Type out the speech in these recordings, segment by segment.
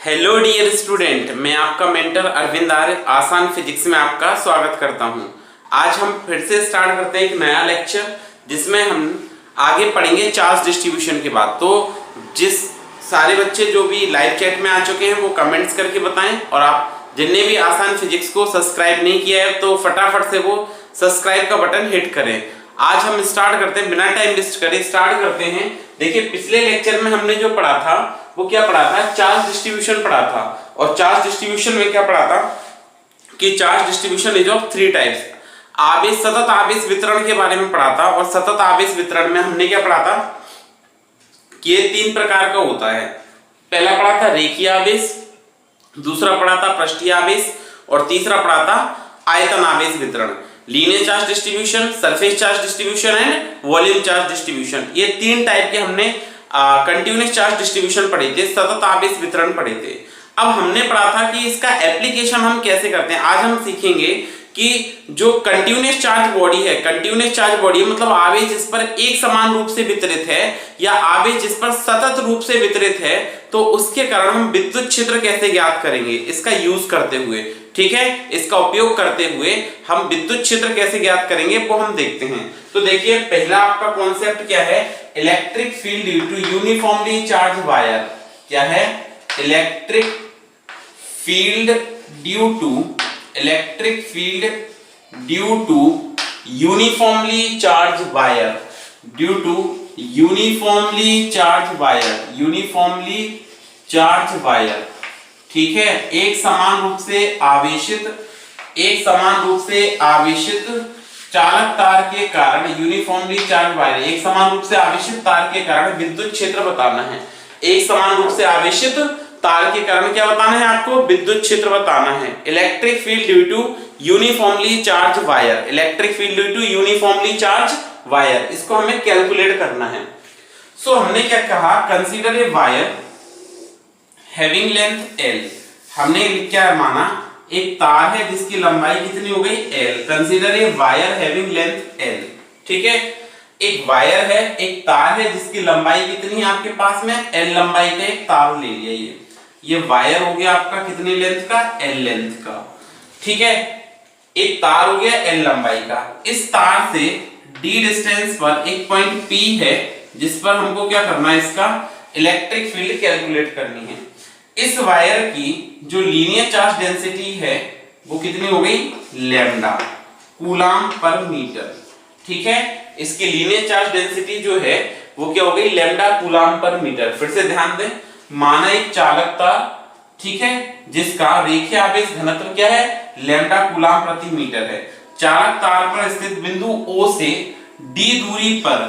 Hello dear student, मैं आपका mentor Arvind आर्य आसान फिजिक्स में आपका स्वागत करता हूं। आज हम फिर से स्टार्ट करते हैं एक नया लेक्चर जिसमें हम आगे पढ़ेंगे चार्ज डिस्ट्रीब्यूशन के बाद। तो जिस सारे बच्चे जो भी लाइव चैट में आ चुके हैं वो कमेंट्स करके बताएं, और आप जिनने भी आसान फिजिक्स को सब्सक्राइब नहीं किया है तो फटाफट से वो सब्सक्राइब का बटन हिट करें। आज हम स्टार्ट करते हैं, बिना टाइम वेस्ट करे स्टार्ट करते हैं। देखिए, पिछले लेक्चर में हमने जो पढ़ा था वो क्या पढ़ा था, चार्ज डिस्ट्रीब्यूशन पढ़ा था। और चार्ज डिस्ट्रीब्यूशन में क्या पढ़ा था कि charge distribution is of three types. आवेश, सतत आवेश वितरण के बारे में पढ़ा था। और सतत आवेश वितरण में हमने क्या पढ़ा था कि ये तीन प्रकार का होता है। पहला पढ़ा था रेखीय आवेश, दूसरा पढ़ा था पृष्ठीय आवेश, और तीसरा पढ़ा था आयतन आवेश वितरण। Linear charge distribution, surface charge distribution and volume charge distribution, ये तीन टाइप के हमने कंटिन्यूअस चार्ज डिस्ट्रीब्यूशन पढ़े थे, सतत आवेश वितरण पढ़े थे। अब हमने पढ़ा था कि इसका एप्लीकेशन हम कैसे करते हैं। आज हम सीखेंगे कि जो कंटिन्यूअस चार्ज बॉडी है, कंटिन्यूअस चार्ज बॉडी मतलब आवेश जिस पर एक समान रूप से वितरित है या आवेश जिस पर सतत रूप से वितरित है, तो उसके कारण हम विद्युत क्षेत्र कैसे ज्ञात करेंगे, इसका यूज करते हुए, ठीक है, इसका उपयोग करते हुए हम विद्युत क्षेत्र कैसे ज्ञात करेंगे वो हम देखते हैं। तो देखिए, पहला आपका कॉन्सेप्ट क्या है, electric field due to uniformly charge wire. क्या है, electric field due to uniformly charge wire, ठीक है। एक समान रूप से आवेशित चालक तार के कारण, यूनिफॉर्मली चार्ज वायर, एक समान रूप से आवेशित तार के कारण विद्युत क्षेत्र बताना है। एक समान रूप से आवेशित तार के कारण क्या बताना है आपको, विद्युत क्षेत्र बताना है। Electric field due to uniformly charge wire, electric field due to uniformly charge wire, इसको हमें कैलकुलेट करना है। सो हमने क्या कहा, consider a wire having length L। हमने क्या माना, एक तार है जिसकी लंबाई कितनी हो गई L। Consider a wire having length L, ठीक है। एक वायर है, एक तार है जिसकी लंबाई कितनी है आपके पास में L लंबाई का एक तार ले लिया। ये वायर हो गया आपका कितनी लेंथ का, L लेंथ का, ठीक है। एक तार हो गया L लंबाई का। इस तार से D डिस्टेंस पर एक पॉइंट P है जिस पर हमको क्या करना है, इसका इलेक्ट्रिक फील्ड कैलकुलेट करनी है। इस वायर की जो लीनियर चार्ज डेंसिटी है वो कितनी हो गई, लैम्डा कूलम पर मीटर, ठीक है। इसकी लीनियर चार्ज डेंसिटी जो है वो क्या हो गई, लैम्डा कूलम पर मीटर। फिर से ध्यान दें, माना एक चालक तार, ठीक है, जिसका रेखीय आवेश घनत्व क्या है, लैम्डा कूलम प्रति मीटर है। चालक तार पर स्थित बिंदु O से D दूरी पर,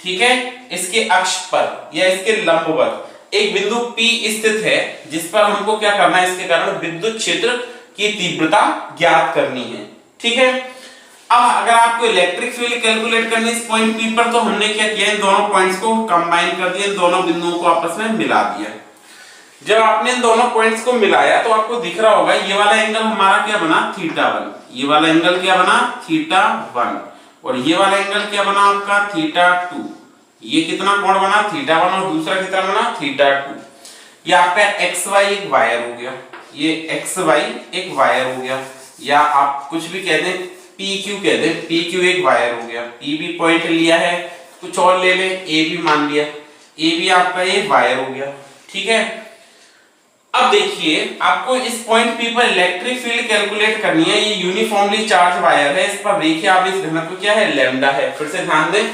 ठीक है, इसके अक्ष पर या इसके लंबवत एक बिंदु P स्थित है जिस पर हमको क्या करना है, इसके कारण विद्युत क्षेत्र की तीव्रता ज्ञात करनी है, ठीक है। अब अगर आपको इलेक्ट्रिक फील्ड कैलकुलेट करनी है इस पॉइंट P पर, तो हमने क्या किया, इन दोनों पॉइंट्स को कंबाइन कर दिया, इन दोनों बिंदुओं को आपस में मिला दिया। जब आपने इन दोनों पॉइंट्स को मिलाया तो आपको दिख रहा होगा ये वाला एंगल हमारा क्या बना, θ1, ये वाला एंगल क्या बना, θ1, और ये वाला एंगल क्या बना आपका, θ2। ये कितना कोण बना, θ1, और दूसरा कितना बना, θ2। ये आपका xy एक वायर हो गया, ये xy एक वायर हो गया, या आप कुछ भी कहते हैं PQ कहते हैं, PQ एक वायर हो गया। P भी पॉइंट लिया है, कुछ और ले ले, A भी मान लिया, A भी आपका ये वायर हो गया, ठीक है। अब देखिए, आपको इस पॉइंट P पर इलेक्ट्रिक फील्ड कैलकुलेट करनी है। ये यूनिफॉर्मली चार्ज वायर है, इस पर रेखीय आवेश घनत्व क्या है, लैम्डा है। फिर से ध्यान दें,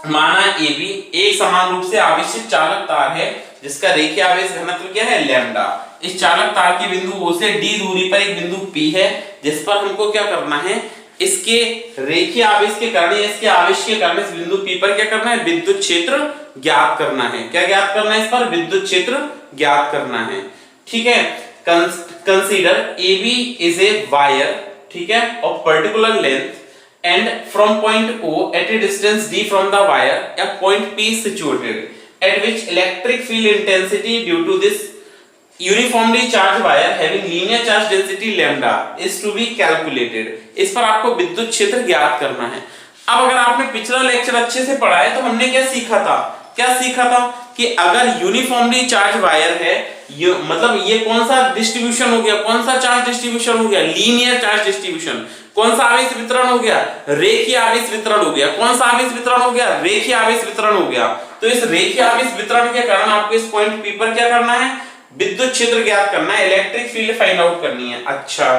माना AB एक समान रूप से आवेशित चालक तार है जिसका रेखीय आवेश घनत्व क्या है, लैम्डा। इस चालक तार के बिंदु O से D दूरी पर एक बिंदु P है जिस पर हमको क्या करना है, इसके रेखीय आवेश के कारण, इसके आवेश के कारण इस बिंदु P पर क्या करना है, विद्युत क्षेत्र ज्ञात करना है। क्या ज्ञात करना है, इस पर विद्युत क्षेत्र ज्ञात करना है, ठीक है। Consider AB is a wire, ठीक है, of particular length and from point O at a distance D from the wire, a point P is situated at which electric field intensity due to this uniformly charged wire having linear charge density lambda is to be calculated। इस पर आपको विद्युत क्षेत्र ज्ञात करना है। अब अगर आपने पिछला लेक्चर अच्छे से पढ़ा है तो हमने क्या सीखा था क्या सीखा था कि अगर यूनिफॉर्मली चार्ज वायर है, मतलब ये कौन सा डिस्ट्रीब्यूशन हो गया, कौन सा चार्ज डिस्ट्रीब्यूशन हो गया, लीनियर चार्ज डिस्ट्रीब्यूशन। कौन सा आवेश वितरण हो गया, रेखीय आवेश वितरण हो गया। कौन सा आवेश वितरण हो गया, रेखीय आवेश वितरण हो गया। तो इस रेखीय आवेश वितरण के कारण आपको इस पॉइंट पी पर क्या करना है, विद्युत क्षेत्र ज्ञात करना है, इलेक्ट्रिक फील्ड फाइंड आउट करनी है। अच्छा,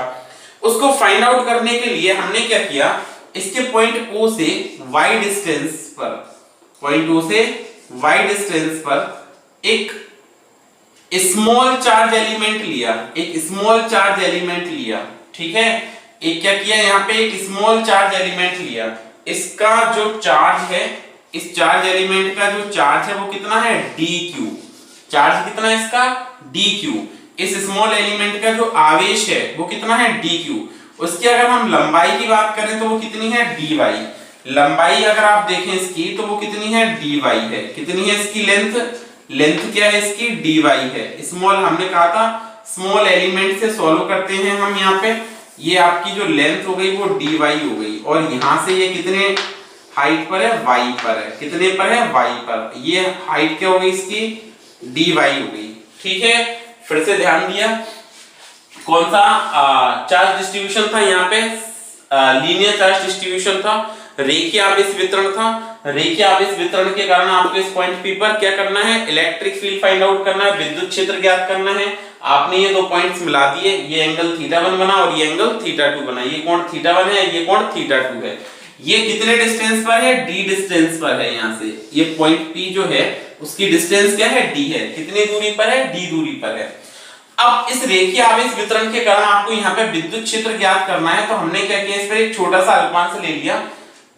उसको फाइंड आउट करने के लिए हमने क्या किया, इसके पॉइंट O से y डिस्टेंस पर, पॉइंट O से y डिस्टेंस पर एक स्मॉल चार्ज एलिमेंट लिया, एक स्मॉल चार्ज एलिमेंट लिया। ठीक है, एक क्या किया, यहाँ पे एक स्मॉल चार्ज एलिमेंट लिया। इसका जो चार्ज है, इस चार्ज एलिमेंट का जो चार्ज है वो कितना है, dq। चार्ज कितना है इसका, dq। इस स्मॉल एलिमेंट का जो आवेश है वो कितना है, dq। उसकी अगर हम लंबाई की बात करें तो वो कितनी है, dy। लंबाई अगर आप देखें इसकी तो वो कितनी है, dy है। कितनी है इसकी लेंथ, लेंथ क्या है इसकी, dy है। स्मॉल हमने कहा था स्मॉल एलिमेंट से सॉल्व करते हैं हम। यहाँ पे ये आपकी जो लेंथ हो गई वो dy हो गई, और यहां से ये कितने हाइट पर है, y पर है। कितने पर है, y पर। ये हाइट क्या हो गई इसकी, dy हो गई। ठीक है, फिर से ध्यान दिया, कौन सा चार्ज डिस्ट्रीब्यूशन था यहाँ पे, लीनियर चार्ज डिस्ट्रीब्यूशन था, रेखीय आवेश वितरण था। रेखीय आवेश वितरण के कारण आपको इस पॉइंट P पर क्या करना है, इलेक्ट्रिक फील्ड फाइंड आउट करना है, विद्युत क्षेत्र ज्ञात करना है। आपने ये दो पॉइंट्स मिला दिए, ये एंगल θ1 बना और ये एंगल θ2 बना। ये कोण θ1 है, ये कोण θ2 है। ये कितने डिस्टेंस पर है, d डिस्टेंस पर है। यहाँ से ये पॉइंट P जो है उसकी डिस्टेंस क्या है, d है। कितनी दूरी पर है, d दूरी पर है। अब इस रेखीय आवेश वितरण के कारण आपको यहाँ पे विद्युत क्षेत्र ज्ञात करना है। तो हमने क्या किया, इस पर एक छोटा सा अल्पांश ले लिया,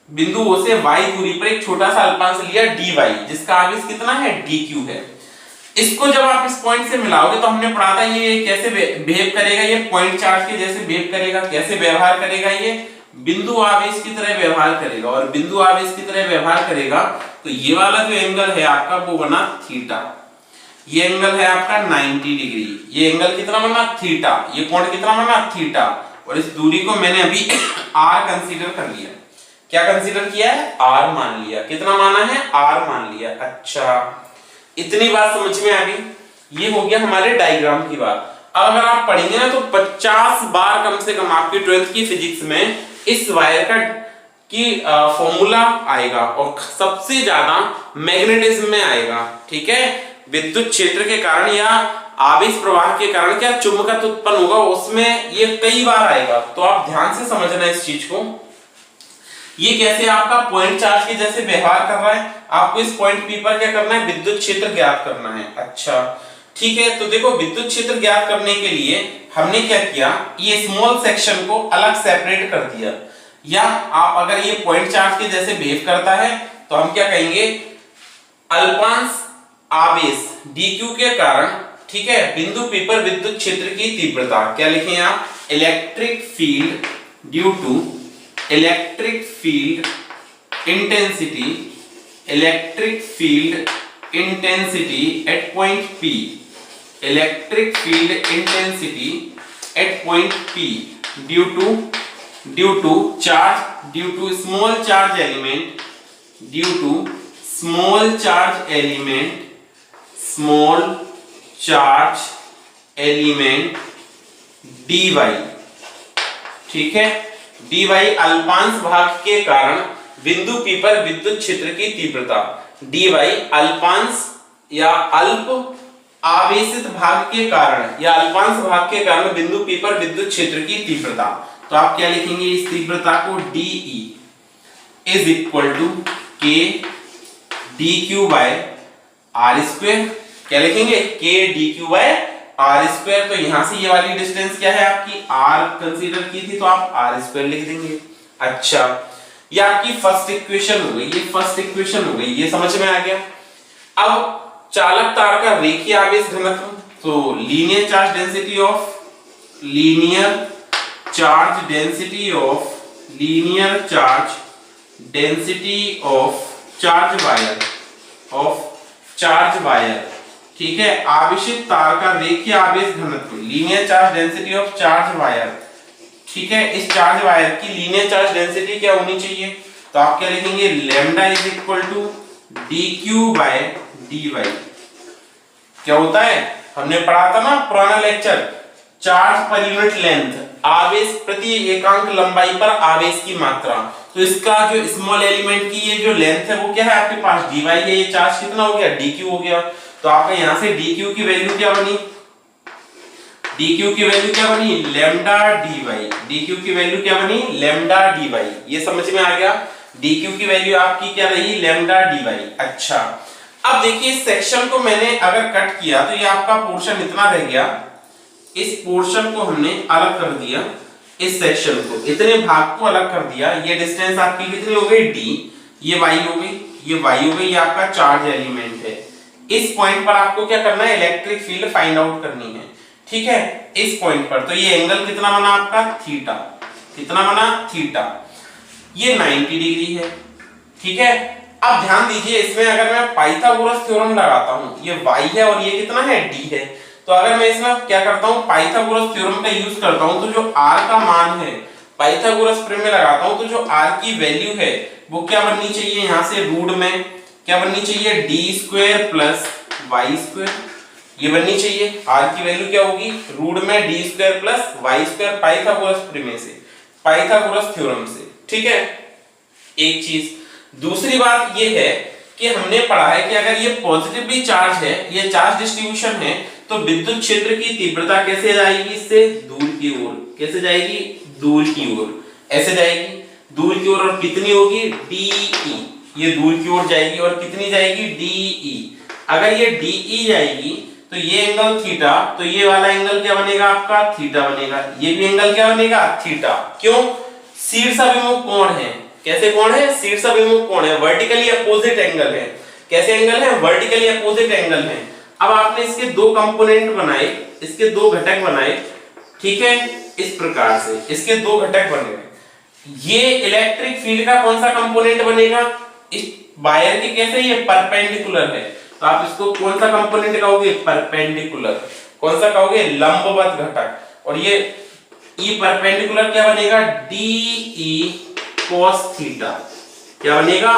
बिंदु O से y दूरी पर एक छोटा सा अल्पांश लिया dy, जिसका आवेश कितना है, dq है। इसको जब आप इस पॉइंट से मिलाओगे तो हमने पढ़ा था ये कैसे बिहेव करेगा, ये पॉइंट चार्ज के जैसे बिहेव करेगा। कैसे व्यवहार करेगा, ये बिंदु आवेश की तरह व्यवहार करेगा। और बिंदु आवेश की तरह व्यवहार करेगा तो ये वाला जो एंगल है आपका वो बना थीटा। ये एंगल है आपका 90 डिग्री। ये एंगल कितना बना, थीटा। ये कोण कितना बना, थीटा। और इस दूरी को मैंने अभी r कंसीडर कर लिया। क्या कंसीडर किया है, r मान लिया। कितना माना है, r मान लिया। अच्छा, इतनी बात समझ में आ गई। ये हो गया हमारे डायग्राम की बात। अब अगर आप पढ़ेंगे ना तो 50 बार कम से कम आपकी 12th की फिजिक्स में इस वायर का की फॉर्मूला आएगा, और सबसे ज्यादा मैग्नेटिज्म में आएगा। ठीक है, विद्युत क्षेत्र के कारण या आवेश प्रवाह के कारण क्या चुंबकत्व उत्पन्न होगा, उसमें ये कई बार आएगा। तो आप ध्यान से समझना इस चीज को। ये कैसे आपका पॉइंट चार्ज के जैसे व्यवहार कर रहा है, आपको इस पॉइंट P पर क्या करना है, विद्युत क्षेत्र ज्ञात करना है। अच्छा, ठीक है, तो देखो विद्युत क्षेत्र ज्ञात करने के लिए हमने क्या किया, ये स्मॉल सेक्शन को अलग सेपरेट कर दिया। या आप अगर ये पॉइंट चार्ज के जैसे बिहेव करता है तो हम क्या कहेंगे, अल्पांश आवेश dq के कारण, ठीक है, बिंदु P पर विद्युत क्षेत्र की तीव्रता क्या लिखें आप, electric field due to electric field intensity, electric field intensity at point P, electric field intensity at point P due to charge, due to small charge element, due to small charge element, small charge element dy। ठीक है, dy अल्पांश भाग के कारण बिंदु P पर विद्युत क्षेत्र की तीव्रता। dy अल्पांश या अल्प आवेशित भाग के कारण या अल्पांश भाग के कारण बिंदु P पर विद्युत क्षेत्र की तीव्रता। तो आप क्या लिखेंगे, इस तीव्रता को DE is equal to K dQ by R square. क्या लिखेंगे, K dQ by R square. तो यहां से ये वाली डिस्टेंस क्या है आपकी, R कंसीडर की थी तो आप R स्क्वायर लिख देंगे। अच्छा, ये आपकी फर्स्ट इक्वेशन हो गई, ये फर्स्ट इक्वेशन हो गई, ये समझ में आ गया। अब चालक तार का रेखीय आवेश घनत्व, तो linear charge density of linear charge density of linear charge density of charge wire ठीक है, आवेशित तार का रेखीय आवेश घनत्व linear charge density of charge wire. ठीक है, इस चार्ज वायर की लीनियर चार्ज डेंसिटी क्या होनी चाहिए, तो आप क्या लिखेंगे, lambda is equal to dq by dy। क्या होता है, हमने पढ़ा था ना पुराना lecture, charge per unit length, आवेश प्रति एकांक लंबाई पर आवेश की मात्रा। तो इसका जो स्मॉल एलिमेंट की ये जो लेंथ है वो क्या है आपके पास, dy है। ये चार्ज कितना हो गया, dq हो गया। तो आपका यहां से dq की वैल्यू क्या बनी, dq की वैल्यू क्या बनी, लैम्डा dy। dq की वैल्यू क्या बनी, लैम्डा dy। ये समझ में आ गया, dq की वैल्यू आपकी क्या रही, लैम्डा dy। अच्छा, अब देखिए इस सेक्शन को मैंने अगर कट किया तो ये आपका पोर्शन इतना रह गया। इस पोर्शन को हमने अलग कर दिया, इस सेक्शन को, इतने भाग को अलग कर दिया। ये डिस्टेंस आपकी कितनी हो गई, d, ये y हो गई, ये y हो गई, ये आपका चार्ज एलिमेंट है। इस पॉइंट पर आपको क्या करना है, इलेक्ट्रिक फील्ड फाइंड आउट करनी है, ठीक है, इस पॉइंट पर। तो ये एंगल कितना बना आपका, थीटा। कितना बना, थीटा। ये 90 डिग्री है, ठीक है। अब ध्यान दीजिए, इसमें अगर मैं पाइथागोरस थ्योरम लगाता हूं, ये y है और ये कितना है, d है। तो अगर मैं इसमें क्या करता हूं, पाइथागोरस थ्योरम का यूज करता हूं, तो जो r का मान है पाइथागोरस थ्योरम में लगाता हूं, तो जो r की वैल्यू है वो क्या बननी चाहिए, यहां से रूट में क्या बननी चाहिए, d² प्लस y²। ये बननी चाहिए, r की वैल्यू क्या होगी, रूट में d² प्लस y² पाइथागोरस प्रमेय से, पाइथागोरस थ्योरम से, ठीक है। एक चीज, दूसरी बात ये है कि हमने पढ़ा है कि अगर ये पॉजिटिवली चार्ज है, ये चार्ज डिस्ट्रीब्यूशन है, तो विद्युत क्षेत्र की तीव्रता कैसे जाएगी, इससे दूर की ओर। कैसे जाएगी, दूर की ओर, ऐसे जाएगी दूर की ओर। और कितनी होगी, DE, ये दूर की ओर जाएगी। और कितनी जाएगी, DE। अगर ये DE जाएगी तो ये एंगल थीटा, तो ये वाला एंगल क्या बनेगा आपका, थीटा बनेगा। ये भी एंगल क्या बनेगा, थीटा। क्यों, शीर्षाभिमुख कोण है। कैसे कोण है, शीर्षाभिमुख कोण है, वर्टिकली अपोजिट एंगल है। कैसे एंगल है, वर्टिकली अपोजिट एंगल है। अब आपने इसके दो कंपोनेंट बनाए, इसके दो घटक बनाए, ठीक है, इस प्रकार से इसके दो घटक बने। ये इलेक्ट्रिक फील्ड का कौन सा कंपोनेंट बनेगा, इस वायर के कैसे, ये परपेंडिकुलर है, तो आप इसको कौन सा कंपोनेंट कहोगे, परपेंडिकुलर। कौन सा कहोगे, लंबवत घटक। और ये ई परपेंडिकुलर क्या बनेगा, DE cos थीटा। क्या बनेगा,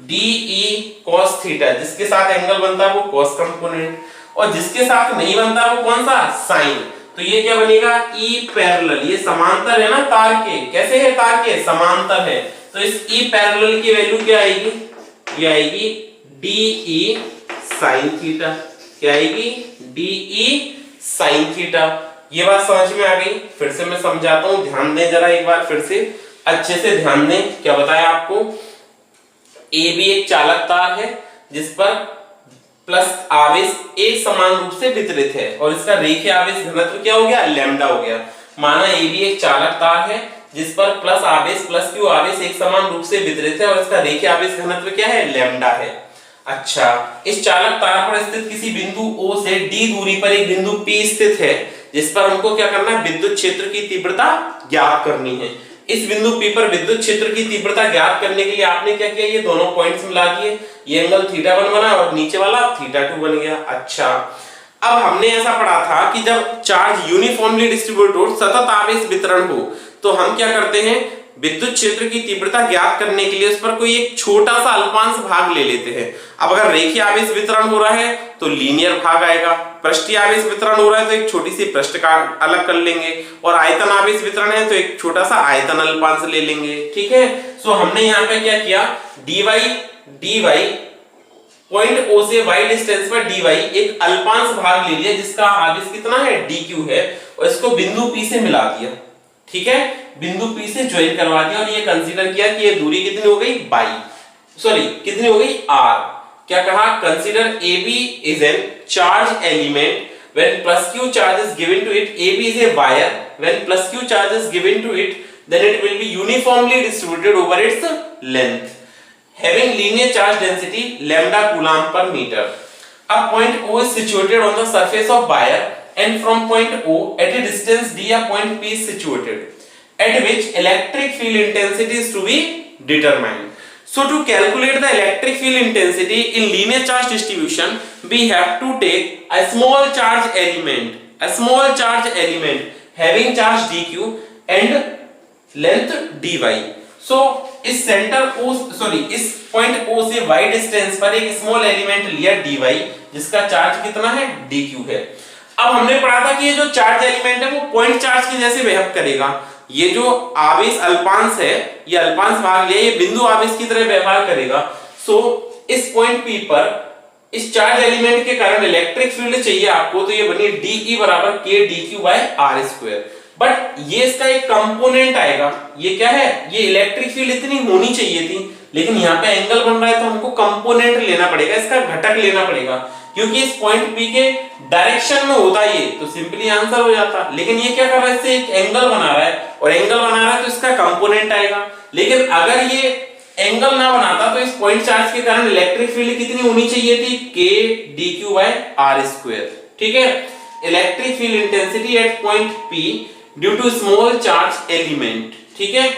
DE cos थीटा। जिसके साथ एंगल बनता है वो cos कंपोनेंट, और जिसके साथ नहीं बनता वो कौन सा, साइन। तो ये क्या बनेगा, E पैरेलल। ये समांतर है ना तार के, कैसे है, तार के समांतर है। तो इस E पैरेलल की वैल्यू क्या आएगी, ये आएगी DE sin थीटा। क्या आएगी, DE sin थीटा। ये बात समझ में आ गई। फिर से मैं समझाता हूं, ध्यान दें जरा एक बार, फिर से अच्छे से ध्यान दें। क्या बताया आपको, AB एक चालक तार है जिस पर प्लस आवेश एक समान रूप से वितरित है, और इसका रेखीय आवेश घनत्व क्या हो गया, लैम्डा हो गया। माना AB एक चालक तार है जिस पर प्लस आवेश प्लस Q आवेश एक समान रूप से वितरित है, और इसका रेखीय आवेश घनत्व क्या है, लैम्डा है। अच्छा, इस चालक तार पर स्थित किसी बिंदु O से D दूरी पर एक बिंदु P स्थित है, जिस पर हमको क्या करना है, विद्युत क्षेत्र की तीव्रता ज्ञात करनी है। इस बिंदु P पर विद्युत क्षेत्र की तीव्रता ज्ञात करने के लिए आपने क्या किया, ये दोनों पॉइंट्स मिला दिए। ये एंगल θ1 बना और नीचे वाला θ2 बन गया। अच्छा, अब हमने ऐसा पढ़ा था कि जब चार्ज यूनिफॉर्मली डिस्ट्रीब्यूटेड हो, सतत आवेश वितरण हो, तो हम क्या करते हैं, विद्युत क्षेत्र की तीव्रता ज्ञात करने के लिए उस पर कोई एक छोटा सा अल्पांश भाग ले लेते हैं। अब अगर रेखीय आवेश वितरण हो रहा है तो लीनियर भाग आएगा, पृष्ठीय आवेश वितरण हो रहा है तो एक छोटी सी पृष्ठ का अलग कर लेंगे, और आयतन आवेश वितरण है तो एक छोटा सा आयतन अल्पांश ले लेंगे, ठीक है। सो हमने यहाँ पे क्या किया, dy पॉइंट O से y डिस्टेंस पर dy एक अल्पांश भाग ले लिया जिसका आवेश कितना है, dq है, और इसको बिंदु P से मिला दिया, ठीक है, बिंदु P से ज्वाइन करवा दिया, और ये कंसीडर किया कि ये दूरी कितनी हो गई, कितनी हो गई, r। क्या कहा, consider AB is an charge element when plus q charge is given to it. AB is a wire, when plus q charge is given to it, then it will be uniformly distributed over its length, having linear charge density lambda coulomb per meter. A point O is situated on the surface of wire, and from point O at a distance d a point P is situated, at which electric field intensity is to be determined. So to calculate the electric field intensity in linear charge distribution, we have to take a small charge element having charge dq and length dy. सो इस centre O sorry इस point O से y distance पर एक small element लिया dy, जिसका charge कितना है dq है। अब हमने पढ़ा था कि ये जो चार्ज एलिमेंट है वो पॉइंट चार्ज के जैसे बिहेव करेगा। ये जो आवेश अल्पांश है, ये अल्पांश भाग लिया, ये बिंदु आवेश की तरह व्यवहार करेगा। सो इस पॉइंट P पर इस चार्ज एलिमेंट के कारण इलेक्ट्रिक फील्ड चाहिए आपको, तो ये बनी dE बराबर k dq by r square. But ये इसका एक कंपोनेंट आएगा, ये क्या है, ये इलेक्ट्रिक फील्ड इतनी होनी चाहिए थी, लेकिन यहाँ पे एंगल बन रहा है तो हमको कंपोनेंट लेना पड़ेगा, इसका घटक लेना पड़ेगा, क्योंकि इस पॉइंट P के डायरेक्शन में होता ये तो सिंपली आंसर हो जाता। लेकिन ये क्या कर रहा है, इससे एक एंगल बना रहा है, और एंगल बना रहा है तो इसका कंपोनेंट आएगा। लेकिन अगर ये एंगल ना बनाता तो इस पॉइंट चार्ज के कारण इलेक्ट्रिक फील्ड कितनी होनी चाहिए थी, k dq by r square. ठीक है, electric field intensity at point P due to small charge element. ठीक है,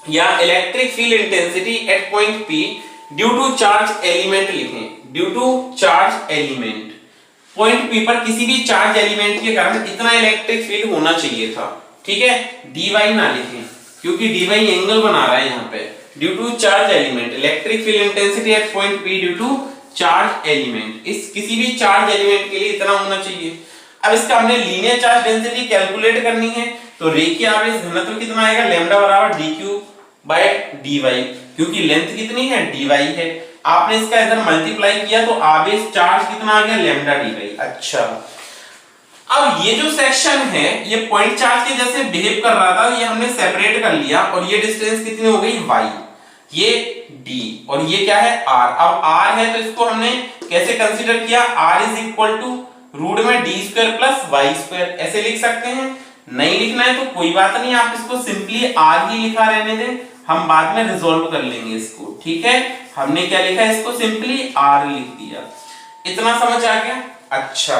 या electric field intensity at point P due to charge element लिखें, due to charge element. Point P पर किसी भी charge element के कारण इतना इलेक्ट्रिक फील्ड होना चाहिए था। ठीक है, dy ना लिखें क्योंकि dy एंगल बना रहा है यहाँ पे। Due to charge element, electric field intensity at point P due to charge element, इस किसी भी चार्ज एलिमेंट के लिए इतना होना चाहिए। अब इसका हमने लीनियर चार्ज डेंसिटी कैलकुलेट करनी है, तो रेखीय आवेश घनत्व कितना आएगा, लैम्डा बराबर dq बाय dy, क्योंकि लेंथ कितनी है dy है। आपने इसका इधर मल्टीप्लाई किया तो आवेश चार्ज कितना आ गया, लैम्डा dy। अच्छा, अब ये जो सेक्शन है ये पॉइंट चार्ज के जैसे बिहेव कर रहा था, ये हमने सेपरेट कर लिया, और ये डिस्टेंस कितनी हो गई y, ये d, और ये क्या है r। अब r है तो इसको हमने कैसे कंसीडर किया, r is equal to root में d square plus y square, ऐसे लिख सकते हैं। नहीं लिखना है तो कोई बात नहीं, आप इसको सिंपली r ही लिखा रहने दें, हम बाद में रिजॉल्व कर लेंगे इसको। ठीक है, हमने क्या लिखा है, इसको सिंपली r लिख दिया। इतना समझ आ गया। अच्छा,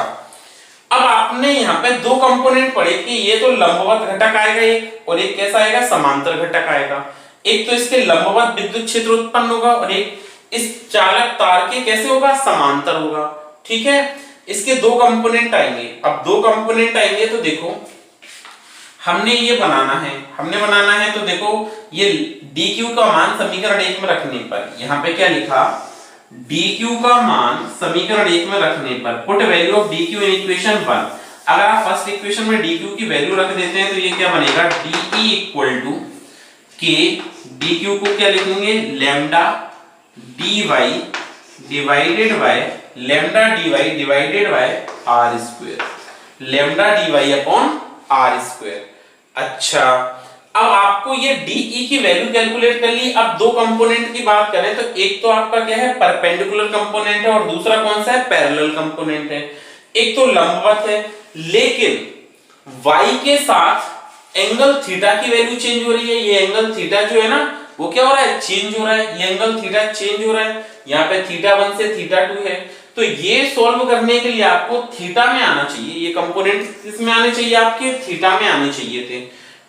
अब आपने यहाँ पे दो कंपोनेंट पढ़े कि ये तो लंबवत घटक आएगा एक, और एक कैसा आएगा, समांतर घटक आएगा। एक तो इसके लंबवत विद्युत क्षेत्र उत्पन्न होगा, और एक इस चालक तार के कैसे होगा, समांतर होगा। ठीक है, इसके दो कंपोनेंट आएंगे। अब दो कंपोनेंट आएंगे तो देखो हमने ये बनाना है तो देखो ये dq का मान समीकरण 1 में रखने पर, यहाँ पे क्या लिखा, dq का मान समीकरण 1 में रखने पर put value of dq in equation 1। अगर आप फर्स्ट इक्वेशन में dq की वैल्यू रख देते हैं तो ये क्या बनेगा, de equal to k, dq को क्या लिखेंगे, lambda dy divided by lambda dy divided by r square, lambda dy upon r square. अच्छा, अब आपको ये dE की वैल्यू कैलकुलेट कर ली। अब दो कंपोनेंट की बात करें तो एक तो आपका क्या है, परपेंडिकुलर कंपोनेंट है, और दूसरा कौन सा है, पैरेलल कंपोनेंट है। एक तो लंबवत है, लेकिन y के साथ एंगल थीटा की वैल्यू चेंज हो रही है। ये एंगल थीटा जो है ना वो क्या हो रहा है, चेंज हो रहा है, ये एंगल थीटा चेंज हो रहा है। यहाँ पे θ1 से θ2 है, तो ये सॉल्व करने के लिए आपको थीटा में आना चाहिए, ये कंपोनेंट किसमें आने चाहिए, आपके थीटा में आने चाहिए थे।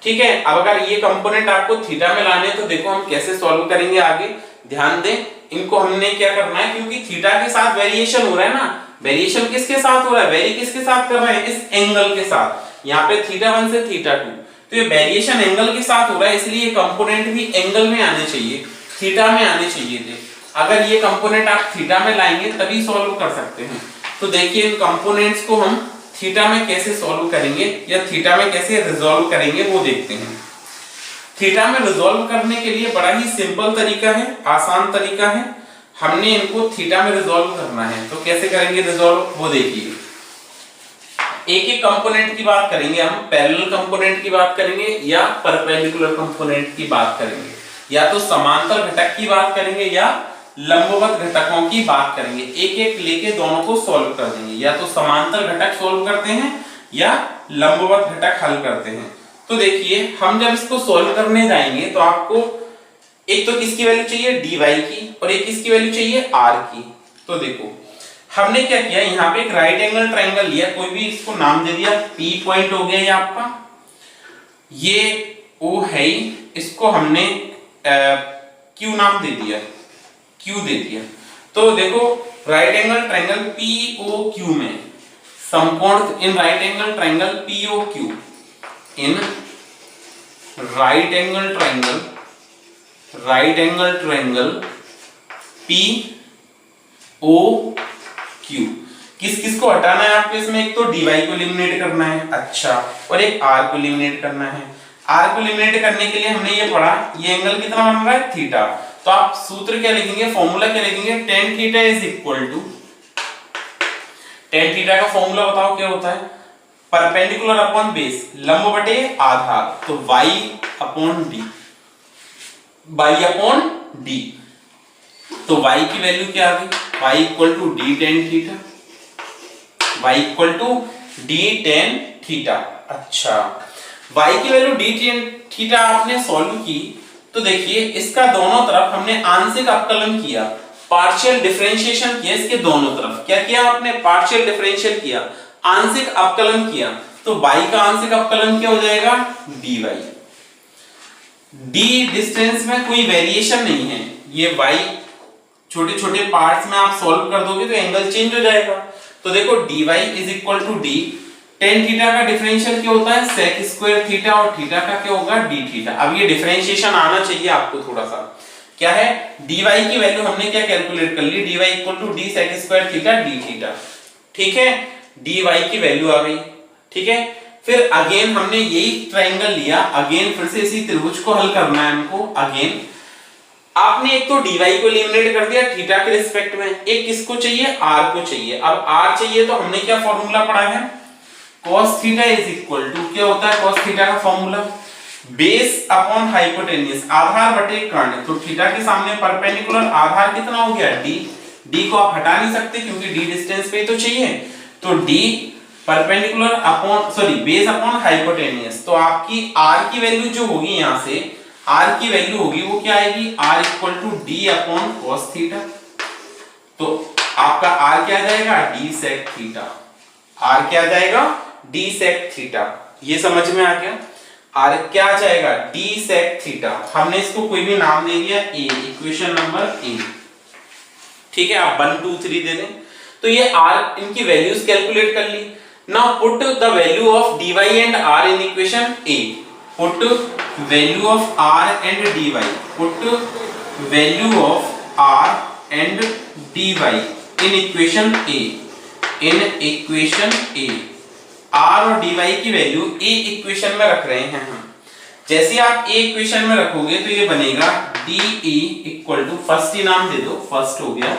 ठीक है, अब अगर ये कंपोनेंट आपको थीटा में लाने तो देखो हम कैसे सॉल्व करेंगे आगे, ध्यान दें। इनको हमने क्या करना है, क्योंकि थीटा के साथ वेरिएशन हो रहा है ना, वेरिएशन किसके साथ हो रहा है, वेरी किसके साथ कर रहे हैं, इस एंगल के साथ। यहाँ पे θ1 से θ2, तो ये वेरिएशन एंगल के साथ हो रहा है, इसलिए ये कंपोनेंट भी एंगल में आने चाहिए, थीटा में आने चाहिए थे। अगर ये कंपोनेंट आप थीटा में लाएंगे तभी सॉल्व कर सकते हैं। तो देखिए इन कंपोनेंट्स को हम थीटा में कैसे सॉल्व करेंगे या थीटा में कैसे रिजॉल्व करेंगे वो देखते हैं। थीटा में रिजॉल्व करने के लिए बड़ा ही सिंपल तरीका है, आसान तरीका है। हमने इनको थीटा में रिजॉल्व करना है, तो कैसे करेंगे रिजॉल्व वो देखिए। एक एक कंपोनेंट की बात करेंगे हम, पैरेलल कंपोनेंट की बात करेंगे या परपेंडिकुलर कंपोनेंट की बात करेंगे, या तो समांतर घटक की बात करेंगे या लंबवत घटकों की बात करेंगे। एक एक लेके दोनों को सॉल्व कर देंगे, या तो समांतर घटक सॉल्व करते हैं या लंबवत घटक हल करते हैं। तो देखिए हम जब इसको सॉल्व करने जाएंगे तो आपको एक तो किसकी वैल्यू चाहिए, dy की, और एक किसकी वैल्यू चाहिए, r की। तो देखो हमने क्या किया, यहाँ पे एक राइट एंगल ट्राइंगल लिया, कोई भी इसको नाम दे दिया, P पॉइंट हो गया ये आपका, ये O है ही, इसको हमने Q नाम दे दिया, Q दे दिया। तो देखो राइट एंगल ट्राइंगल POQ में समकोण, in right angle triangle POQ, in right angle triangle right angle triangle P O Q. किस किस को हटाना है आपको इसमें? एक तो dy को एलिमिनेट करना है, अच्छा, और एक r को एलिमिनेट करना है। r को एलिमिनेट करने के लिए हमने ये पढ़ा, ये एंगल कितना बन रहा है? थीटा। तो आप सूत्र क्या लिखेंगे, फॉर्मूला क्या लिखेंगे? tan theta is equal to, tan theta का फॉर्मूला बताओ क्या होता है? परपेंडिकुलर अपॉन बेस, लंब बटे आधार, तो y upon d, y upon d। तो y की वैल्यू क्या आ गई? y equal to d tan theta, y equal to d tan theta. अच्छा, y की वैल्यू d tan थीटा आपने सॉल्व की, तो देखिए इसका दोनों तरफ हमने आंशिक अवकलन किया, पार्शियल डिफरेंशिएशन किया, इसके दोनों तरफ क्या किया आपने? पार्शियल डिफरेंशियल किया, आंशिक अवकलन किया, तो y का आंशिक अवकलन क्या हो जाएगा? dy। d डिस्टेंस में कोई वेरिएशन नहीं है, ये y छोटे छोटे पार्ट्स में आप सॉल्व कर दोगे तो एंगल चेंज हो जाएगा। तो देखो dy is equal to d, tan theta का डिफरेंशियल क्या होता है? sec स्क्वायर थीटा, और थीटा का क्या होगा? d theta. अब ये डिफरेंशिएशन आना चाहिए आपको थोड़ा सा, क्या है? dy की वैल्यू हमने क्या कैलकुलेट कर ली? dy equal to d sec square theta d theta, ठीक है, dy की वैल्यू आ गई, ठीक है। फिर अगेन हमने यही ट्रायंगल लिया, अगेन फिर से इसी त्रिभुज को हल करना है हमको। अगेन आपने एक तो dy को एलिमिनेट कर दिया थीटा के रिस्पेक्ट में, एक किसको चाहिए? r को चाहिए। अब r चाहिए तो हमने क्या फॉर्मूला पढ़ा है? cos theta is equal to, क्या होता है cos थीटा का फॉर्मूला? बेस अपॉन हाइपोटेन्यूज, आधार बटे कर्ण। तो थीटा के सामने परपेंडिकुलर आधार कितना हो गया? d। d को आप हटा नहीं सकते क्योंकि d डिस्टेंस पे तो चाहिए, तो d perpendicular upon sorry base upon hypotenuse. तो आपकी r की वैल्यू जो होगी यहां से, r की वैल्यू होगी वो क्या आएगी? r equal to d upon cos theta. तो आपका r क्या आ जाएगा? d sec theta. r क्या आ जाएगा? d sec theta. ये समझ में आ गया? r क्या आ जाएगा? d sec theta. हमने इसको कोई भी नाम दे दिया a, इक्वेशन नंबर a, ठीक है, आप 1 2 3 दे दें। तो ये r इनकी वैल्यूज कैलकुलेट कर ली। Now put the value of dy and r in equation a। Put value of r and dy. Put value of r and dy in equation a. In equation a, r और dy की value a equation में रख रहे हैं हम। जैसे आप a equation में रखोगे तो ये बनेगा de इक्वल टू, फर्स्ट ही नाम दे दो, फर्स्ट हो गया,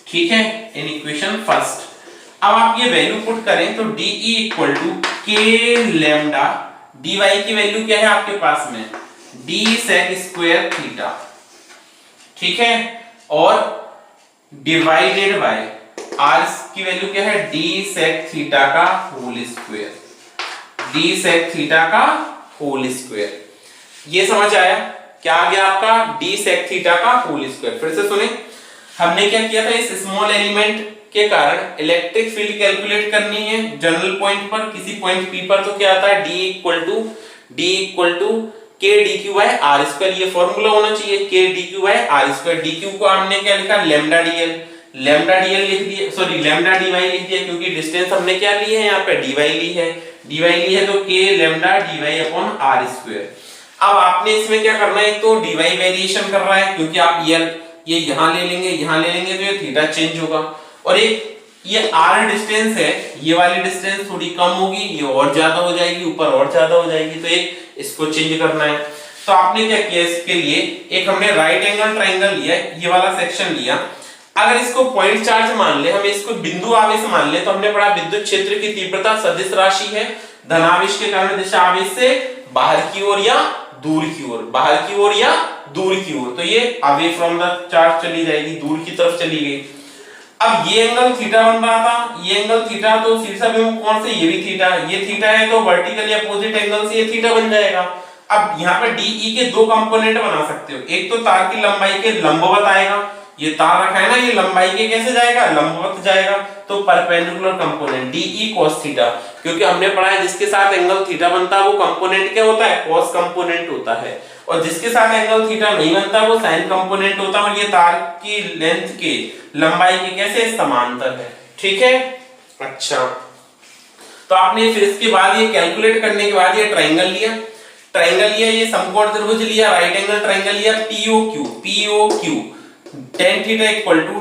ठीक है, इन इक्वेशन फर्स्ट। अब आप ये वैल्यू पुट करें तो de equal to k lambda, dy की वैल्यू क्या है आपके पास में? d sec स्क्वायर थीटा, ठीक है, और डिवाइडेड बाय r की वैल्यू क्या है? d sec थीटा का whole square, d sec theta का होल स्क्वायर। ये समझ आया? क्या आ गया आपका? d sec थीटा का होल स्क्वायर। फिर से सुने, हमने क्या किया था? इस स्मॉल एलिमेंट के कारण इलेक्ट्रिक फील्ड कैलकुलेट करनी है जनरल पॉइंट पर, किसी पॉइंट P पर, तो क्या आता है? d equal to k dq by r square. ये फॉर्मूला होना चाहिए, k dq by r square. dq को हमने क्या लिखा? लैम्डा dl, लैम्डा dl लिख दिया, सॉरी लैम्डा dy लिख दिया, क्योंकि डिस्टेंस हमने क्या ली है यहाँ पे? dy ली है, तो k lambda dy upon r square. अब आपने इसमें क्या करना है? तो dy वेरिएशन कर रहा है, क्योंकि आप ये यहां ले लेंगे तो ये थीटा चेंज होगा, और एक ये r डिस्टेंस है, ये वाली डिस्टेंस थोड़ी कम होगी, ये और ज्यादा हो जाएगी, ऊपर और ज्यादा हो जाएगी, तो एक इसको चेंज करना है। तो आपने क्या किया? इसके लिए एक हमने राइट एंगल ट्रायंगल लिया, ये वाला सेक्शन लिया। अगर इसको पॉइंट चार्ज मान ले, हम इसको बिंदु आवेश मान ले, तो हमने पढ़ा विद्युत क्षेत्र की तीव्रता सदिश राशि है, धनावेश के कारण दिशा आवेश से बाहर की ओर या दूर की ओर, बाहर की ओर या दूर की ओर, तो ये अवे फ्रॉम द चार्ज चली जाएगी, दूर की तरफ चली गई। अब ये एंगल थीटा बन रहा था, ये एंगल थीटा, तो शीर्षाभिमुख कोण से ये भी थीटा, ये थीटा है, तो वर्टिकली अपोजिट एंगल से ये थीटा बन जाएगा। अब यहाँ पे DE के दो कंपोनेंट बना सकते हो, एक तो तार की लंबाई के लंबवत आएगा, ये तार रखा है ना, ये लंबाई के कैसे जाएगा? लंबवत जाएगा, तो perpendicular component DE cos theta, क्योंकि हमने पढ़ा है जिसके साथ एंगल थीटा बनता है वो कंपोनेंट क्या होता है? cos कंपोनेंट होता है, और जिसके साथ एंगल थीटा नहीं बनता वो sin कंपोनेंट होता है, और ये तार की लेंथ के लंबाई के कैसे? समांतर है, ठीक है। अच्छा, तो आपने फिर इसके बाद ये कैलकुलेट करने के बाद ये ट्रायंगल लिया, ट्राइंगल लिया, ये समकोण त्रिभुज लिया, राइट एंगल ट्राइंगल लिया, POQ tan theta equal to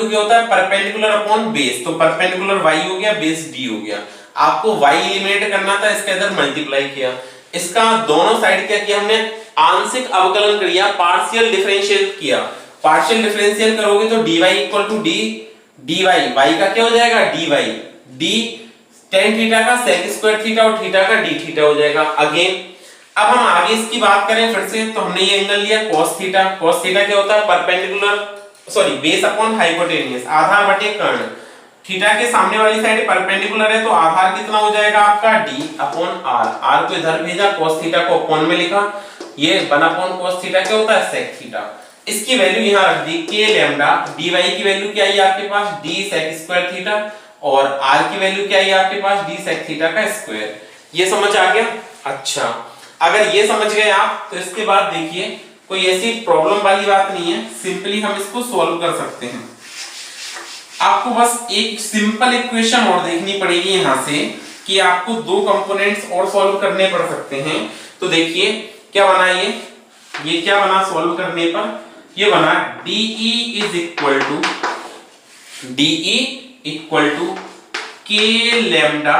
क्या होता है परपेंडिकुलर अपॉन बेस, तो परपेंडिकुलर y हो गया, बेस d हो गया। आपको y एलिमिनेट करना था, इसका इधर मल्टीप्लाई किया, इसका दोनों साइड क्या किया हमने आंशिक अवकलन किया, पार्शियल डिफरेंशिएट किया। पार्शियल डिफरेंशियल करोगे तो dy equal to dy, y का क्या हो जाएगा dy, d tan थीटा का sec स्क्वायर थीटा और थीटा का d थीटा हो जाएगा। अगेन अब हम आगे इसकी बात करें फिर से, तो हमने ये एंगल लिया cos थीटा क्या होता है परपेंडिकुलर बेस अपॉन हाइपोटेन्यूज, आधार बटे कर्ण। थीटा के सामने वाली साइड परपेंडिकुलर है तो आधार कितना हो जाएगा आपका d अपॉन r, r को इधर भेजा, cos थीटा को अपॉन में लिखा, ये 1 अपॉन cos थीटा क्या होता है sec थीटा। इसकी वैल्यू यहां रख दी k लैम्डा, dy की वैल्यू क्या आई आपके पास d sec स्क्वायर थीटा, और r की वैल्यू क्या आई आपके पास d sec थीटा का स्क्वायर। ये समझ आ गया? अच्छा, अगर ये समझ गए आप तो इसके बाद देखिए कोई ऐसी प्रॉब्लम वाली बात नहीं है, सिंपली हम इसको सॉल्व कर सकते हैं। आपको बस एक सिंपल इक्वेशन और देखनी पड़ेगी यहां से कि आपको 2 कंपोनेंट्स और सॉल्व करने पड़ सकते हैं। तो देखिए क्या बना, ये क्या बना सॉल्व करने पर, ये बना DE equal to k lambda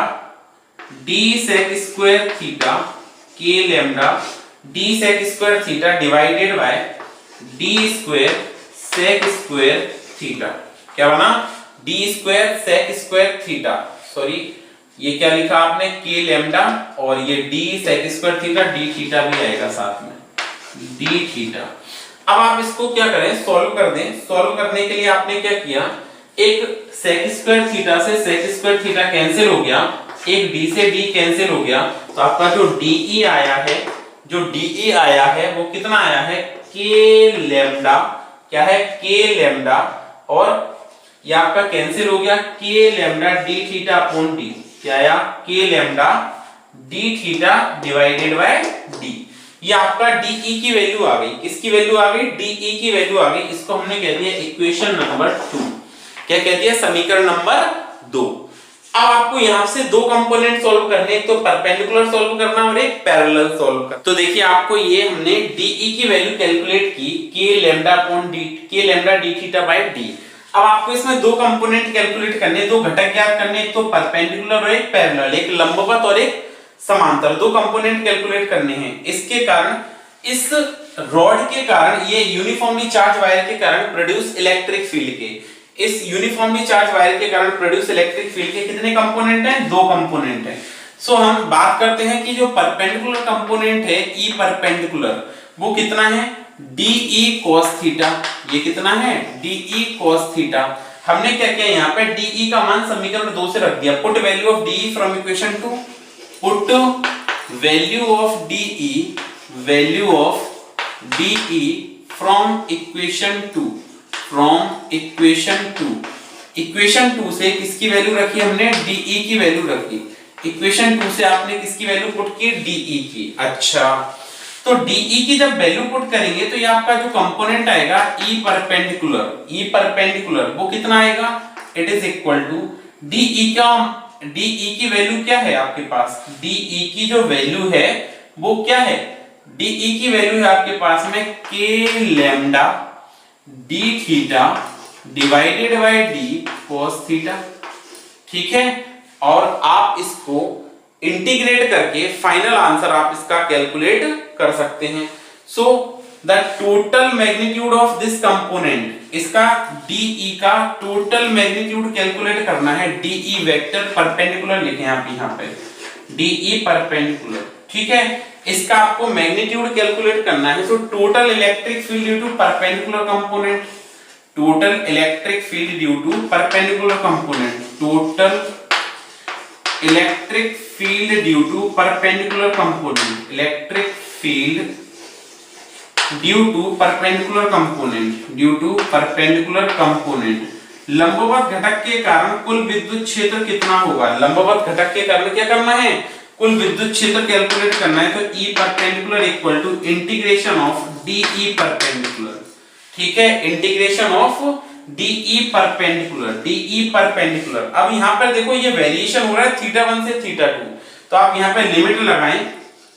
d sec square theta, k lambda d sec square theta divided by d square sec square theta. क्या बना d square sec square theta, sorry ये क्या लिखा आपने k लैम्डा और ये d sec square theta, d theta भी आएगा साथ में d थीटा। अब आप इसको क्या करें सॉल्व कर दें। सॉल्व करने के लिए आपने क्या किया, एक sec स्क्वायर थीटा से sec स्क्वायर थीटा कैंसिल हो गया, एक d से d कैंसिल हो गया, तो आपका जो DE आया है वो कितना आया है k लैम्डा, क्या है k लैम्डा, और ये आपका कैंसिल हो गया k lambda d theta upon d, क्या आया k lambda d theta divided by d। ये आपका DE की वैल्यू आ गई, किसकी वैल्यू आ गई DE की वैल्यू आ गई। इसको हमने कह दिया इक्वेशन नंबर 2, क्या कह दिया समीकरण नंबर 2। अब आपको यहां से 2 कंपोनेंट सॉल्व करने, एक तो परपेंडिकुलर सॉल्व करना और एक पैरेलल सॉल्व करना। तो देखिए आपको ये हमने DE की वैल्यू कैलकुलेट की k lambda upon d, k lambda d theta by d। अब आपको इसमें 2 कंपोनेंट कैलकुलेट करने, 2 घटक ज्ञात करने, एक तो परपेंडिकुलर और एक पैरेलल, एक लंबवत और एक समांतर, 2 कंपोनेंट कैलकुलेट करने हैं। इसके कारण, इस रॉड के कारण, ये यूनिफॉर्मली चार्ज वायर के कारण प्रोड्यूस इलेक्ट्रिक फील्ड के, इस यूनिफॉर्मली चार्ज वायर के कारण प्रोड्यूस इलेक्ट्रिक फील्ड के कितने कंपोनेंट हैं 2 कंपोनेंट हैं। सो हम बात करते हैं कि जो परपेंडिकुलर कंपोनेंट है E परपेंडिकुलर, वो कितना है DE cos थीटा, ये कितना है DE cos थीटा। हमने क्या किया यहाँ पे DE का मान समीकरण 2 से रख दिया, put value of DE from equation 2, put value of DE from equation 2, equation 2 से किसकी वैल्यू रखी हमने DE की वैल्यू रखी, इक्वेशन 2 से आपने किसकी वैल्यू पुट की DE की। अच्छा, तो DE की जब वैल्यू पुट करेंगे तो ये आपका जो कंपोनेंट आएगा E परपेंडिकुलर वो कितना आएगा, it is equal to DE की वैल्यू क्या है आपके पास, DE की जो वैल्यू है वो क्या है, DE की वैल्यू है आपके पास में k lambda d theta divided by d cos theta, ठीक है। और आप इसको इंटीग्रेट करके फाइनल आंसर आप इसका कैलकुलेट कर सकते हैं। So the total magnitude of this component, इसका DE का टोटल मैग्नीट्यूड कैलकुलेट करना है, DE वेक्टर परपेंडिकुलर लिखें आप यहाँ पे DE परपेंडिकुलर, ठीक है। इसका आपको मैग्नीट्यूड कैलकुलेट करना है। तो total electric field due to perpendicular component, total electric field due to perpendicular component, total electric field due to perpendicular component, electric field due to perpendicular component, लंबवत घटक के कारण कुल विद्युत क्षेत्र कितना होगा, लंबवत घटक के कारण क्या करना है, कुल विद्युत क्षेत्र कैलकुलेट करना है। तो E perpendicular equal to integration of DE perpendicular, ठीक है, इंटीग्रेशन ऑफ DE परपेंडिकुलर। अब यहाँ पर देखो ये वेरिएशन हो रहा है थीटा 1 से थीटा 2, तो आप यहाँ पे लिमिट लगाएं,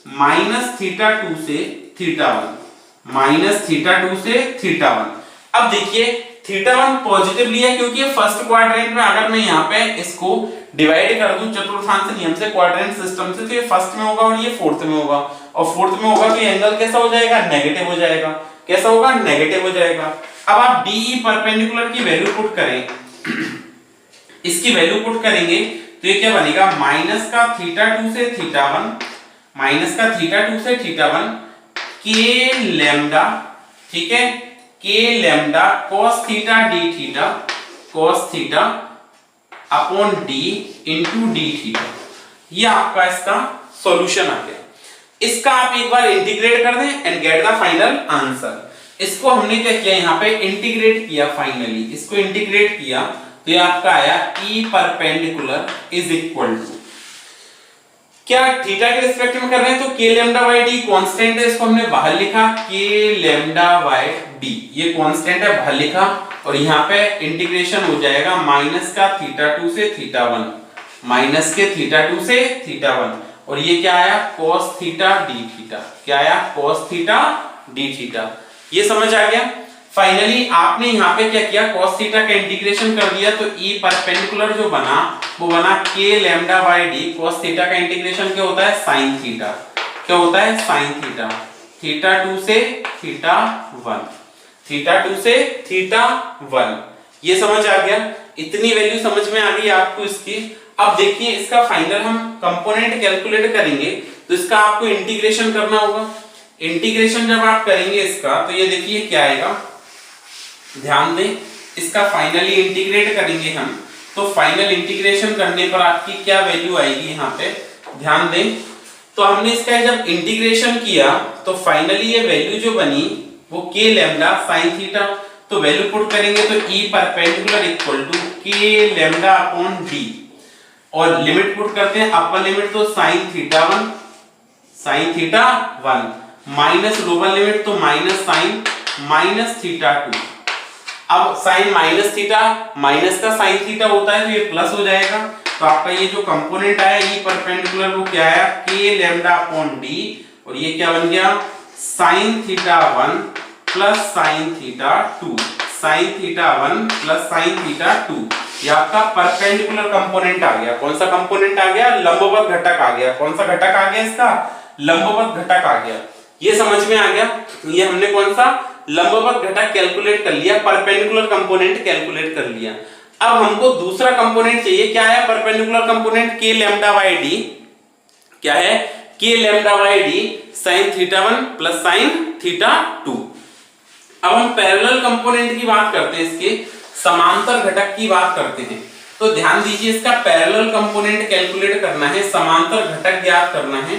माइनस थीटा 2 से थीटा 1, माइनस थीटा 2 से थीटा 1। अब देखिए थीटा 1 पॉजिटिव लिया क्योंकि फर्स्ट क्वाड्रेंट में अगर मैं यहाँ पे इसको डिवाइड कर दूं चतुर्थांश नियम से, क्वाड्रेंट सिस्टम से, तो ये फर्स्ट में होगा और ये फोर्थ में होगा, और फोर्थ में होगा तो एंगल कैसा हो जाएगा, नेगेटिव हो जाएगा। कैसा होगा, नेगेटिव हो जाएगा। अब आप DE परपेंडिकुलर की वैल्यू पुट करें, इसकी वैल्यू पुट करेंगे तो ये क्या बनेगा, माइनस का थीटा 2 से थीटा 1, माइनस का थीटा 2 से थीटा 1 के लैम्डा, ठीक है, के lambda cos theta d theta, cos theta upon d into d theta. ये आपका इसका सॉल्यूशन आ गया। इसका आप एक बार इंटीग्रेट कर दें and get the final answer. इसको हमने क्या किया, यहाँ पे इंटीग्रेट किया, फाइनली इसको इंटीग्रेट किया तो ये आपका आया E perpendicular is equal to, क्या थीटा के रिस्पेक्ट में कर रहे हैं तो k lambda by d constant है, इसको हमने बाहर लिखा k लैम्डा बाय d, ये कांस्टेंट है, बाहर लिखा, और यहाँ पे इंटीग्रेशन हो जाएगा माइनस का थीटा 2 से थीटा 1, माइनस के थीटा 2 से थीटा 1, और ये क्या आया, cos थीटा d थीटा, क्या आया, cos थीटा d थीटा। ये समझ आ गया। फाइनली आपने यहाँ पे क्या किया, cos थीटा का इंटीग्रेशन कर दिया तो E परपेंडिकुलर जो बना वो बना k lambda by d, cos theta का इंटीग्रेशन क्या होता है, sin थीटा, क्या होता है, sin थीटा, थीटा 2 से थीटा 1, थीटा 2 से थीटा 1। ये समझ आ गया, इतनी वैल्यू समझ में आ गई आपको इसकी। अब देखिए इसका फाइनल हम कंपोनेंट कैलकुलेट करेंगे तो इसका आपको इंटीग्रेशन करना होगा। इंटीग्रेशन जब आप करेंगे इसका तो ये देखिए क्या आएगा, ध्यान दें, इसका फाइनली इंटीग्रेट करेंगे हम तो फाइनल इंटीग्रेशन करने पर आपकी क्या वैल्यू आएगी, यहाँ पे ध्यान दें। तो हमने इसका जब इंटीग्रेशन किया तो फाइनली ये वैल्यू जो बनी वो k लैम्डा sin थीटा, तो वैल्यू पुट करेंगे तो E perpendicular equal to k lambda upon d, और लिमिट पुट करते हैं, अपर लिमिट तो sin theta 1, sin theta 1 minus lower limit तो माइनस sin माइनस थीटा 2। अब sin माइनस थीटा माइनस का sin थीटा होता है तो ये प्लस हो जाएगा, तो आपका ये जो कंपोनेंट आया E परपेंडिकुलर वो क्या आया, k लैम्डा अपॉन d, और ये क्या बन गया, sin theta 1 plus sin theta 2, sin theta 1 plus sin theta 2। ये आपका परपेंडिकुलर कंपोनेंट आ गया। कौन सा कंपोनेंट आ गया, लंबवत घटक आ गया। कौन सा घटक आ गया, इसका लंबवत घटक आ गया। ये समझ में आ गया। ये हमने कौन सा लंबवत घटक कैलकुलेट कर लिया, परपेंडिकुलर कंपोनेंट कैलकुलेट कर लिया। अब हमको दूसरा कंपोनेंट चाहिए, क्या है perpendicular component, k lambda by d, क्या है k lambda by d sin theta 1 plus sin theta 2। अब हम पैरेलल कंपोनेंट की बात करते हैं, इसके समांतर घटक की बात करते हैं। तो ध्यान दीजिए, इसका पैरेलल कंपोनेंट कैलकुलेट करना है, समांतर घटक ज्ञात करना है।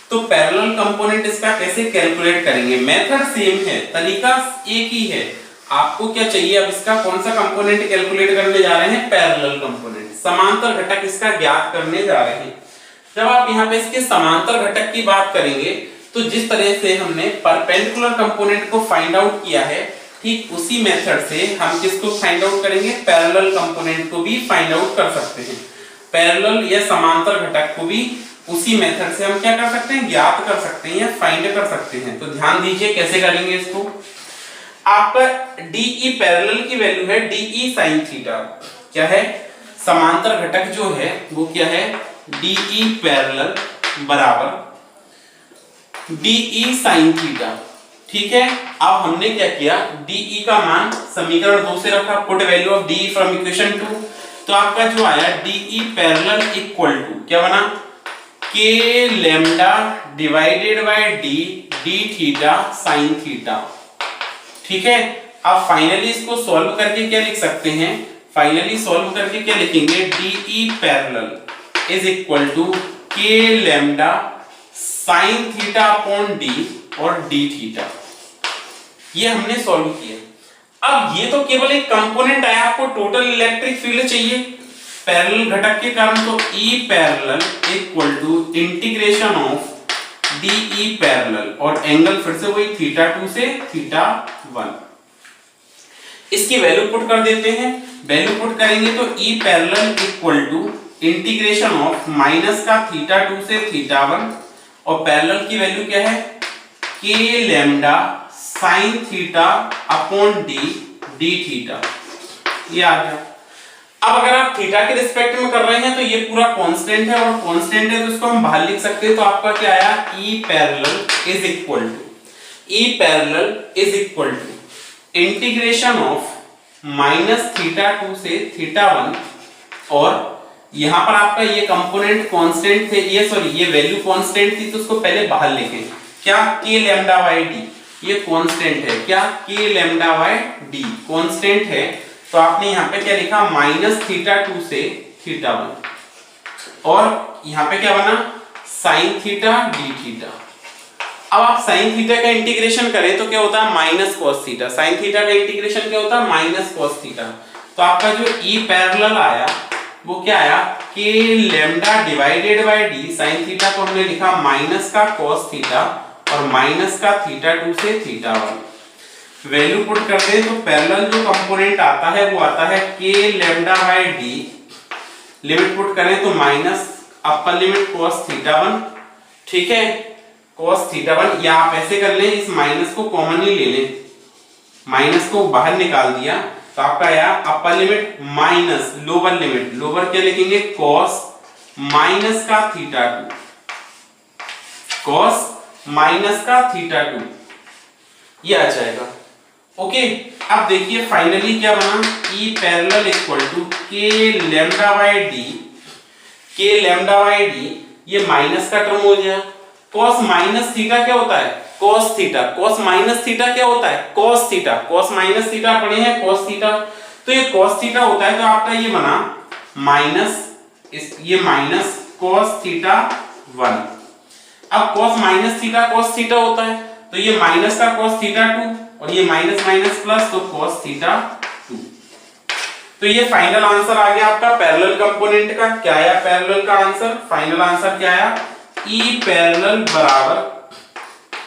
तो पैरेलल कंपोनेंट इसका कैसे कैलकुलेट करेंगे, मेथड सेम है, तरीका एक ही है। आपको क्या चाहिए, अब इसका कौन सा कंपोनेंट कैलकुलेट करने जा रहे हैं, पैरेलल कंपोनेंट, समांतर घटक इसका ज्ञात करने जा रहे हैं। जब आप यहाँ पे इसके समांतर घटक की बात करेंगे तो जिस तरह से हमने परपेंडिकुलर कंपोनेंट को फाइंड आउट किया है, ठीक उसी मेथड से हम किसको फाइंड आउट करेंगे, पैरेलल कंपोनेंट को भी फाइंड आउट कर सकते हैं। पैरेलल या समांतर घटक को भी उसी मेथड से हम क्या कर सकते हैं, ज्ञात कर सकते हैं या फाइंड कर सकते हैं। तो ध्यान दीजिए कैसे करेंगे इसको। आपका DE पैरेलल की वैल्यू है DE sin थीटा, क्या है समांतर घटक जो है वो क्या है, DE पैरेलल बराबर DE sin थीटा, ठीक है। अब हमने क्या किया, DE का मान समीकरण 2 से रखा, put value of DE from equation 2, तो आपका जो आया DE पैरेलल इक्वल टू क्या बना, k lambda divided by d d theta sin theta, ठीक है। अब फाइनली इसको सॉल्व करके क्या लिख सकते हैं, फाइनली सॉल्व करके क्या लिखेंगे, DE parallel is equal to k lambda sin theta upon d और d थीटा। ये हमने सॉल्व किया। अब ये तो केवल एक कंपोनेंट आया, आपको टोटल इलेक्ट्रिक फील्ड चाहिए पैरेलल घटक के कारण, तो E parallel equal to integration of DE parallel, और एंगल फिर से वही थीटा 2 से थीटा 1। इसकी वैल्यू पुट कर देते हैं, वैल्यू पुट करेंगे तो E parallel equal to integration of minus का थीटा 2 से थीटा 1 और पैरेलल की वैल्यू क्या है, k lambda sine theta upon D D theta, ये आ गया। अब अगर आप थीटा के रिस्पेक्ट में कर रहे हैं तो ये पूरा कांस्टेंट है, और कांस्टेंट है तो इसको हम बाहर लिख सकते हैं। तो आपका क्या आया, E parallel is equal to integration of minus theta 2 से थीटा 1, और यहां पर आपका ये कंपोनेंट कांस्टेंट थे, ये वैल्यू कांस्टेंट थी, तो उसको पहले बाहर लिखें। क्या, k लैम्डा बाई डी, ये कांस्टेंट है। क्या, k lambda by D constant है, तो आपने यहाँ पे क्या लिखा, माइनस थीटा 2 से थीटा 1, और यहाँ पे क्या बना, साइन थीटा डी थीटा। अब आप साइन थीटा का इंटीग्रेशन करें तो क्या होता है, minus cos theta. Sine theta का इंटीग्रेशन क्या होता है, माइनस कॉस थीटा। तो आपका जो E पैरेलल आया वो क्या आया, k lambda divided by D, sine theta को हमने लिखा माइनस का कॉस थीटा और माइनस का थीटा 2 से थीटा 1। वैल्यू पुट करते हैं तो पैरेलल जो कंपोनेंट आता है वो आता है k lambda by D, limit put करें तो minus upper limit cos theta 1, ठीक है, cos थीटा 1, या आप ऐसे कर लें, इस माइनस को कॉमनली ले लें, माइनस को बाहर निकाल दिया तो आपका आया upper limit minus lower limit, lower क्या लिखेंगे, cos माइनस का थीटा 2, cos माइनस का थीटा 2, ये आ जाएगा। ओके, अब देखिए फाइनली क्या बना, E parallel equal to k lambda by D, k lambda by D, ये माइनस का टर्म हो गया। cos माइनस थीटा क्या होता है, cos theta, cos minus theta क्या होता है, cos theta, cos minus theta पढ़े हैं, cos थीटा, तो ये cos थीटा होता है, तो आपका ये बना माइनस, ये माइनस cos थीटा 1। अब cos minus theta cos theta होता है, तो ये माइनस का cos थीटा 2 और ये माइनस माइनस प्लस, तो cos थीटा 2। तो ये फाइनल आंसर आ गया आपका पैरेलल कंपोनेंट का। क्या आया पैरेलल का आंसर, फाइनल आंसर क्या आया, E पैरेलल बराबर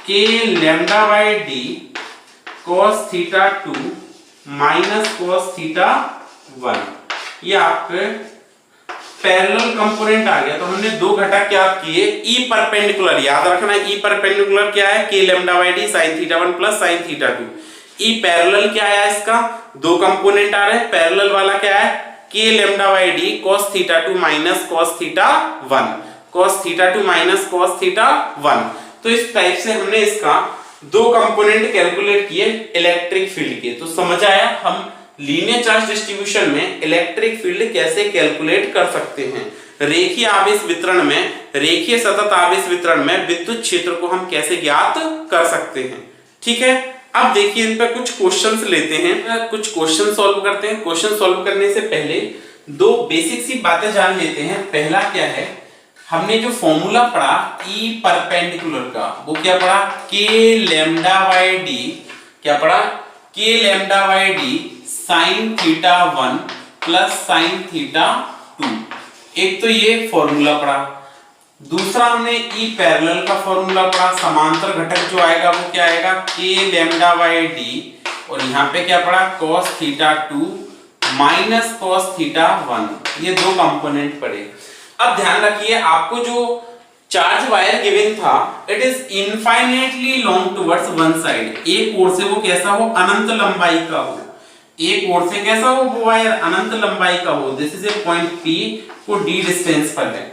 k lambda by D cos theta 2 minus cos theta 1, ये आपके पैरेलल कंपोनेंट आ गया। तो हमने दो घटक क्या किए, E परपेंडिकुलर, याद रखना E परपेंडिकुलर क्या है, k lambda by D sin theta 1 plus sin theta 2। E parallel क्या आया, इसका दो कंपोनेंट आ रहे हैं, पैरेलल वाला क्या है, k lambda by D cos theta 2 minus cos theta 1, cos theta 2 minus cos theta 1। तो इस टाइप से हमने इसका दो कंपोनेंट कैलकुलेट किए इलेक्ट्रिक फील्ड के। तो समझ आया हम लीनियर चार्ज डिस्ट्रीब्यूशन में इलेक्ट्रिक फील्ड कैसे कैलकुलेट कर सकते हैं। रेखीय आवेश वितरण में, रेखीय सतत आवेश वितरण में विद्युत क्षेत्र को हम कैसे ज्ञात कर सकते हैं। ठीक है, अब देखिए इन पर कुछ क्वेश्चंस लेते हैं, कुछ क्वेश्चन सॉल्व करते हैं। क्वेश्चन सॉल्व करने से पहले दो बेसिक सी बातें जान लेते हैं। पहला क्या है, हमने जो फॉर्मूला पढ़ा E परपेंडिकुलर का, वो क्या पढ़ा, k लैम्डा बाय डी, क्या पढ़ा, k lambda by D sine theta 1 plus sine theta 2। एक तो ये फॉर्मूला पढ़ा। दूसरा हमने E पैरेलल का फॉर्मूला पढ़ा, समांतर घटक जो आएगा वो क्या आएगा, k लैम्डा बाय डी, और यहाँ पे क्या पढ़ा, cos theta 2 minus cos theta 1। ये दो कंपोनेंट पढ़े। अब ध्यान रखिए, आपको जो चार्ज वायर गिवन था, it is infinitely long towards one side. एक ओर से वो कैसा हो, अनंत लंबाई का हो। एक ओर से कैसा हो वो वायर, अनंत लंबाई का हो। This is a point P को d डिस्टेंस पर है।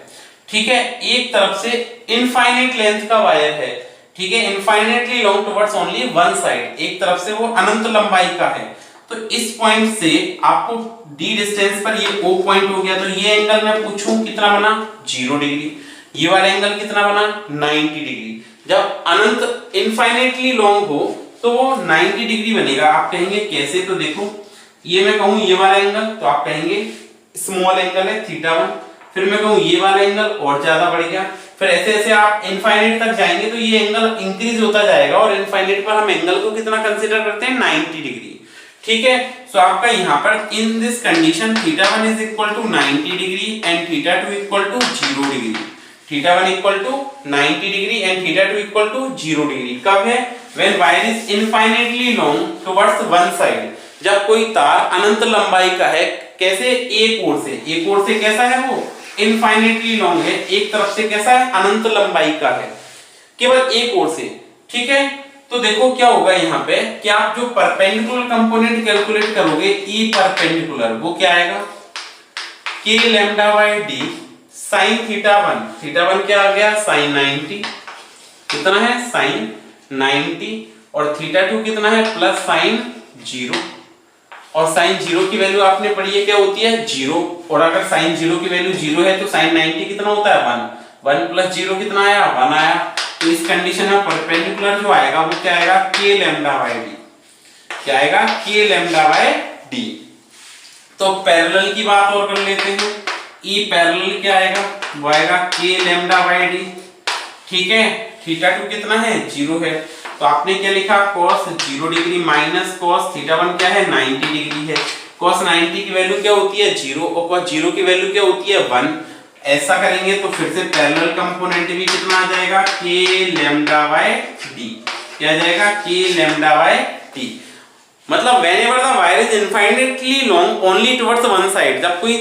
ठीक है, एक तरफ से इनफाइनाइट लेंथ का वायर है। ठीक है, infinitely long towards only one side, एक तरफ से वो अनंत लंबाई का है। तो इस पॉइंट से आपको d डिस्टेंस पर ये O पॉइंट हो गया। तो ये एंगल मैं पूछूं कितना बना, 0 डिग्री। ये वाला एंगल कितना बना, 90 डिग्री। जब अनंत इनफाइनाइटली लॉन्ग हो तो वो 90 डिग्री बनेगा। आप कहेंगे कैसे, तो देखो ये मैं कहूं ये वाला एंगल, तो आप कहेंगे स्मॉल एंगल है थीटा 1। फिर मैं कहूं ये वाला एंगल और ज्यादा बढ़ गया। फिर ऐसे ऐसे आप इनफाइनाइट तक जाएंगे तो ये एंगल इंक्रीज होता जाएगा, और इनफाइनाइट पर हम एंगल को कितना कंसीडर करते हैं, 90 डिग्री। ठीक है, सो आपका यहाँ पर in this condition theta 1 is equal to 90 degree and theta 2 equal to 0 degree. Theta 1 equal to 90 degree and theta 2 equal to 0 degree. कब है, when wire is infinitely long towards one side. जब कोई तार अनंत लंबाई का है, कैसे, एक ओर से, एक ओर से कैसा है वो, इनफाइनाइटली लॉन्ग है, एक तरफ से कैसा है, अनंत लंबाई का है। केवल एक ओर से, ठीक है। तो देखो क्या होगा यहाँ पे कि आप जो परपेंडिकुलर कंपोनेंट कैलकुलेट करोगे ई परपेंडिकुलर, वो क्या आएगा k lambda by d sin theta one क्या आ गया sin 90, कितना है sin 90, और थीटा 2 कितना है प्लस sin 0, और sin 0 की वैल्यू आपने पढ़ी है क्या होती है 0, और अगर sin 0 की वैल्यू 0 है तो sin 90 कितना होता है 1, 1 प्लस 0 कितना आया 1 आया। तो इस कंडीशन में परपेंडिकुलर जो आएगा वो क्या आएगा k लैम्डा बाय d, क्या आएगा k लैम्डा बाय d। तो पैरेलल की बात और कर लेते हैं, ई पैरेलल क्या आएगा वो आएगा k लैम्डा बाय d, ठीक है। थीटा 2 कितना है 0 है, तो आपने क्या लिखा cos 0 degree minus cos theta 1 क्या है 90 डिग्री है। cos 90 की वैल्यू क्या होती है 0, और cos 0 की वैल्यू क्या होती है 1। ऐसा करेंगे तो फिर से पैरेलल कंपोनेंट भी कितना आ जाएगा k लैम्डा बाय d, क्या आ जाएगा k लैम्डा बाय d। मतलब whenever the wire is infinitely long only towards one side, जब कोई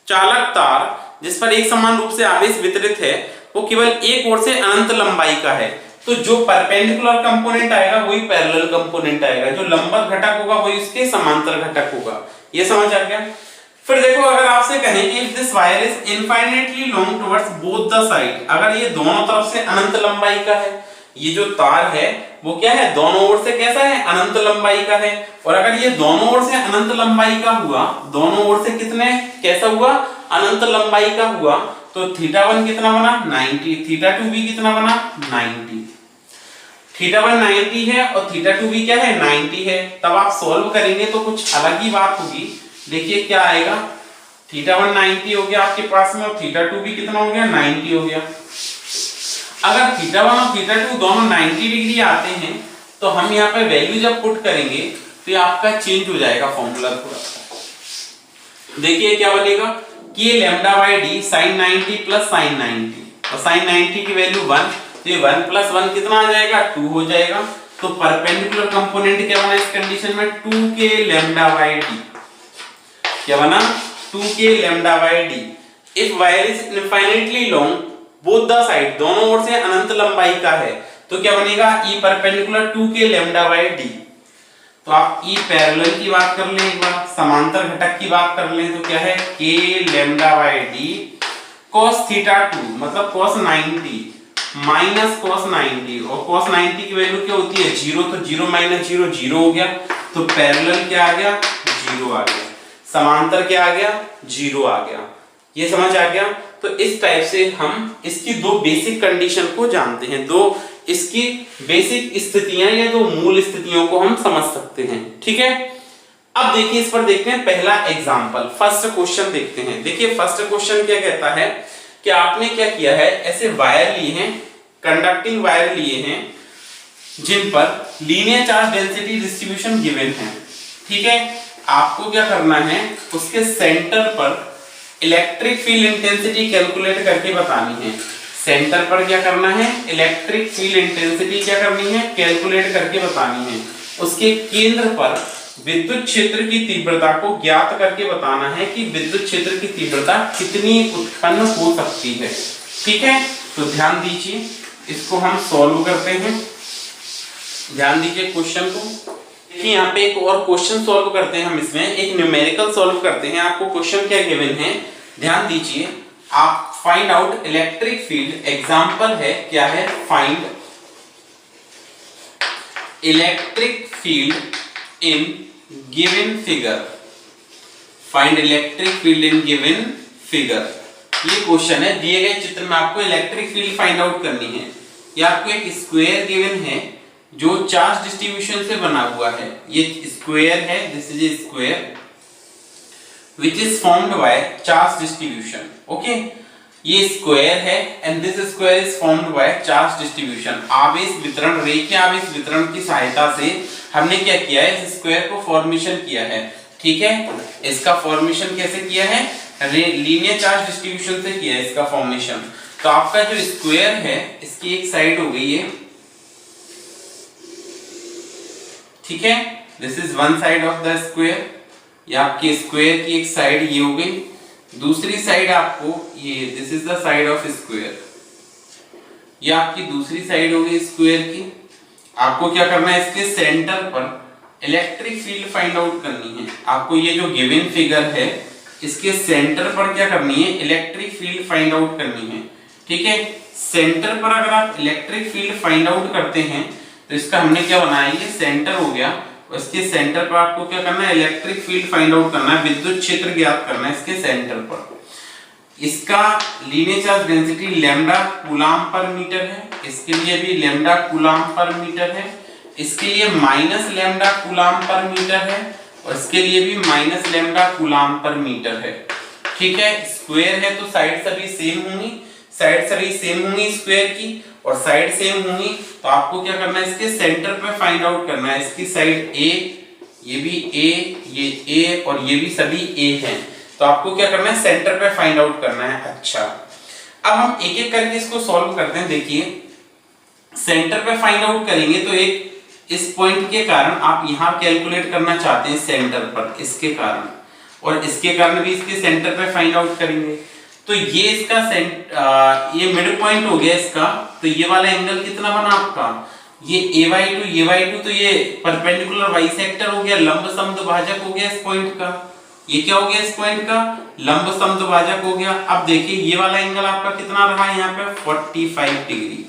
चालक तार जिस पर एक समान रूप से आवेश वितरित है वो केवल एक ओर से अनंत लंबाई का है, तो जो परपेंडिकुलर कंपोनेंट आएगा वही पैरेलल कंपोनेंट आएगा, जो लंबवत घटक होगा वही उसके समांतर घटक होगा। ये समझ आ गया। फिर देखो अगर आपसे कहें कि if this wire is infinitely long towards both the side, अगर ये दोनों तरफ से अनंत लंबाई का है, ये जो तार है वो क्या है दोनों ओर से कैसा है अनंत लंबाई का है, और अगर ये दोनों ओर से अनंत लंबाई का हुआ, दोनों ओर से कितने कैसा हुआ अनंत लंबाई का हुआ, तो थीटा 1 कितना बना 90, थीटा 2 भी कितना बना 90, थीटा 1 90 है और थीटा 2 भी क्या है 90 है। तब आप सॉल्व करेंगे तो कुछ अलग ही बात होगी। देखिए क्या आएगा, थीटा 1 90 हो गया आपके पास में, और थीटा 2 भी कितना हो गया 90 हो गया। अगर थीटा 1 और थीटा 2 दोनों 90 डिग्री आते हैं तो हम यहाँ पे वैल्यू जब पुट करेंगे तो ये आपका चेंज हो जाएगा फॉर्मूला थोड़ा। देखिए क्या बनेगा k lambda by d sin 90 plus sin 90, और sin 90 की वैल्यू 1, तो ये 1 प्लस 1 कितना आ जाएगा 2 हो जाएगा। तो परपेंडिकुलर कंपोनेंट क्या बना इस कंडीशन में 2k लैम्डा बाय d, क्या बना 2k lambda by d। If wire is infinitely long both the side, दोनों ओर से अनंत लंबाई का है, तो क्या बनेगा E perpendicular 2k lambda by d। तो आप ई पैरेलल की बात कर लें, एक बार समांतर घटक की बात कर लें तो क्या है k lambda by d cos theta 2 मतलब cos 90 माइनस cos 90, और cos 90 की वैल्यू क्या होती है 0, तो 0 माइनस 0 0 हो गया, तो पैरेलल क्या आ गया 0 आ गया, समांतर क्या आ गया 0 आ गया। ये समझ आ गया। तो इस टाइप से हम इसकी दो बेसिक कंडीशन को जानते हैं, दो इसकी बेसिक स्थितियां या दो मूल स्थितियों को हम समझ सकते हैं, ठीक है। अब देखिए इस पर देखते हैं पहला एग्जांपल, फर्स्ट क्वेश्चन देखते हैं। देखिए फर्स्ट क्वेश्चन क्या कहता है कि आपने क्या किया है, ऐसे वायर लिए हैं, कंडक्टिंग वायर लिए हैं जिन पर linear charge density distribution given है, ठीक है। आपको क्या करना है, उसके सेंटर पर इलेक्ट्रिक फील्ड इंटेंसिटी कैलकुलेट करके बतानी है। सेंटर पर क्या करना है, इलेक्ट्रिक फील्ड इंटेंसिटी क्या करनी है, कैलकुलेट करके बतानी है। उसके केंद्र पर विद्युत क्षेत्र की तीव्रता को ज्ञात करके बताना है कि विद्युत क्षेत्र की तीव्रता कितनी उत्पन्न हो सकती है, ठीक है। तो ध्यान दीजिए, इसको हम सॉल्व करते हैं। ध्यान दीजिए क्वेश्चन को। देखिए यहाँ पे एक और क्वेश्चन सॉल्व करते हैं हम, इसमें एक न्यूमेरिकल सॉल्व करते हैं। आपको क्वेश्चन क्या गिवन है, ध्यान दीजिए। आप find out electric field, example है क्या है, find electric field in given figure, find electric field in given figure. ये क्वेश्चन है, दिए गए चित्र में आपको इलेक्ट्रिक फील्ड फाइंड आउट करनी है। ये आपको एक स्क्वायर गिवन है जो चार्ज डिस्ट्रीब्यूशन से बना हुआ है। ये स्क्वायर है, this is a square which is formed by charge distribution, okay. ये स्क्वायर है and this square is formed by charge distribution. आवेश वितरण, रेखीय आवेश वितरण की सहायता से हमने क्या किया है, इस स्क्वायर को फॉर्मेशन किया है, ठीक है। इसका फॉर्मेशन कैसे किया है, लीनियर चार्ज डिस्ट्रीब्यूशन से किया है इसका फॉर्मेशन। तो आपका जो स्क्वायर है इसकी एक साइड हो गई है, ठीक है, this is one side of the square. ये आपके स्क्वायर की एक साइड ये हो गई, दूसरी साइड आपको ये this is the side of square, ये आपकी दूसरी साइड हो गई स्क्वायर की। आपको क्या करना है, इसके सेंटर पर इलेक्ट्रिक फील्ड फाइंड आउट करनी है। आपको ये जो गिवन फिगर है इसके सेंटर पर क्या करनी है, इलेक्ट्रिक फील्ड फाइंड आउट करनी है। ठीक है, सेंटर पर अगर आप इलेक्ट्रिक फील्ड फाइंड आउट करते हैं तो इसका हमने क्या बनाया, ये सेंटर हो गया। इसके सेंटर पर आपको क्या करना है, इलेक्ट्रिक फील्ड फाइंड आउट करना है, विद्युत क्षेत्र ज्ञात करना है इसके सेंटर पर। इसका linear charge density lambda coulomb पर मीटर है, इसके लिए भी लैम्डा कूलाम पर मीटर है, इसके लिए माइनस लैम्डा कूलाम पर मीटर है और इसके लिए भी माइनस लैम्डा कूलाम पर मीटर है। ठीक है, स्क्वायर है तो साइड सभी सेम होंगी, साइड सभी सेम होंगी स्क्वायर की और साइड सेम होंगी। तो आपको क्या करना है, इसके सेंटर पे फाइंड आउट करना है। इसकी साइड ए, ये भी ए, ये ए और ये भी सभी ए हैं, तो आपको क्या करना है, सेंटर पे फाइंड आउट करना है। अच्छा, अब हम एक एक करके इसको सॉल्व करते हैं। देखिए, सेंटर पे फाइंड आउट करेंगे तो एक इस पॉइंट के कारण आप यहां कैलकुलेट करना चाहते हैं सेंटर पर, इसके कारण और इसके कारण भी इसके सेंटर पे फाइंड आउट करेंगे। तो ये इसका ये मिड पॉइंट हो गया इसका, तो ये वाला एंगल कितना बना आपका, ये a/2 तो ये परपेंडिकुलर बाइसेक्टर हो गया, लंब समद्विभाजक हो गया इस पॉइंट का। ये क्या हो गया, इस पॉइंट का लंब समद्विभाजक हो गया। अब देखिए ये वाला एंगल आपका कितना रहा है यहाँ पे, 45 डिग्री।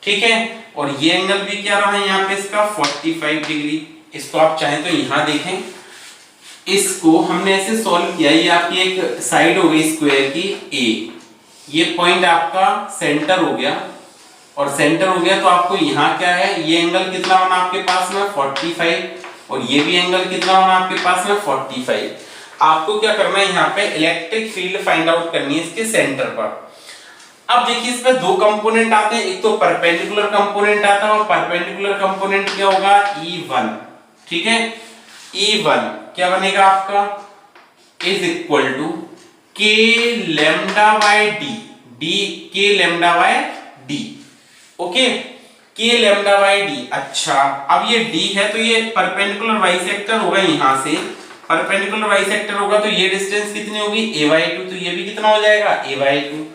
ठीक है, और ये एंगल भी क्या रहा है यहाँ पे इसका 45 डिग्री। इसको आप चाहें तो यहाँ देखें, इसको हमने ऐसे सॉल्व किया। ये आपकी एक साइड हो गई स्क्वायर की ए, ये पॉइंट आपका सेंटर हो गया और सेंटर हो गया तो आपको यहाँ क्या है, ये एंगल कितना बना आपके पास में 45 और ये भी एंगल कितना बना आपके पास में 45। आपको क्या करना है, यहाँ पे इलेक्ट्रिक फील्ड फाइंड आउट करनी है इसके सेंटर पर। अब देखिए इसमें दो कंपोनेंट आते हैं, एक तो परपेंडिकुलर कंपोनेंट आता है और परपेंडिकुलर कंपोनेंट क्या होगा, E1। ठीक है, E1 क्या बनेगा आपका, इज इक्वल टू के लैम्डा बाय डी, डी के लैम्डा बाय डी। ओके, के लैम्डा बाय डी। अच्छा, अब ये डी है तो ये परपेंडिकुलर बाइसेक्टर होगा, यहां से परपेंडिकुलर बाइसेक्टर होगा तो ये डिस्टेंस कितनी होगी, a/2, तो ये भी कितना हो जाएगा, a/2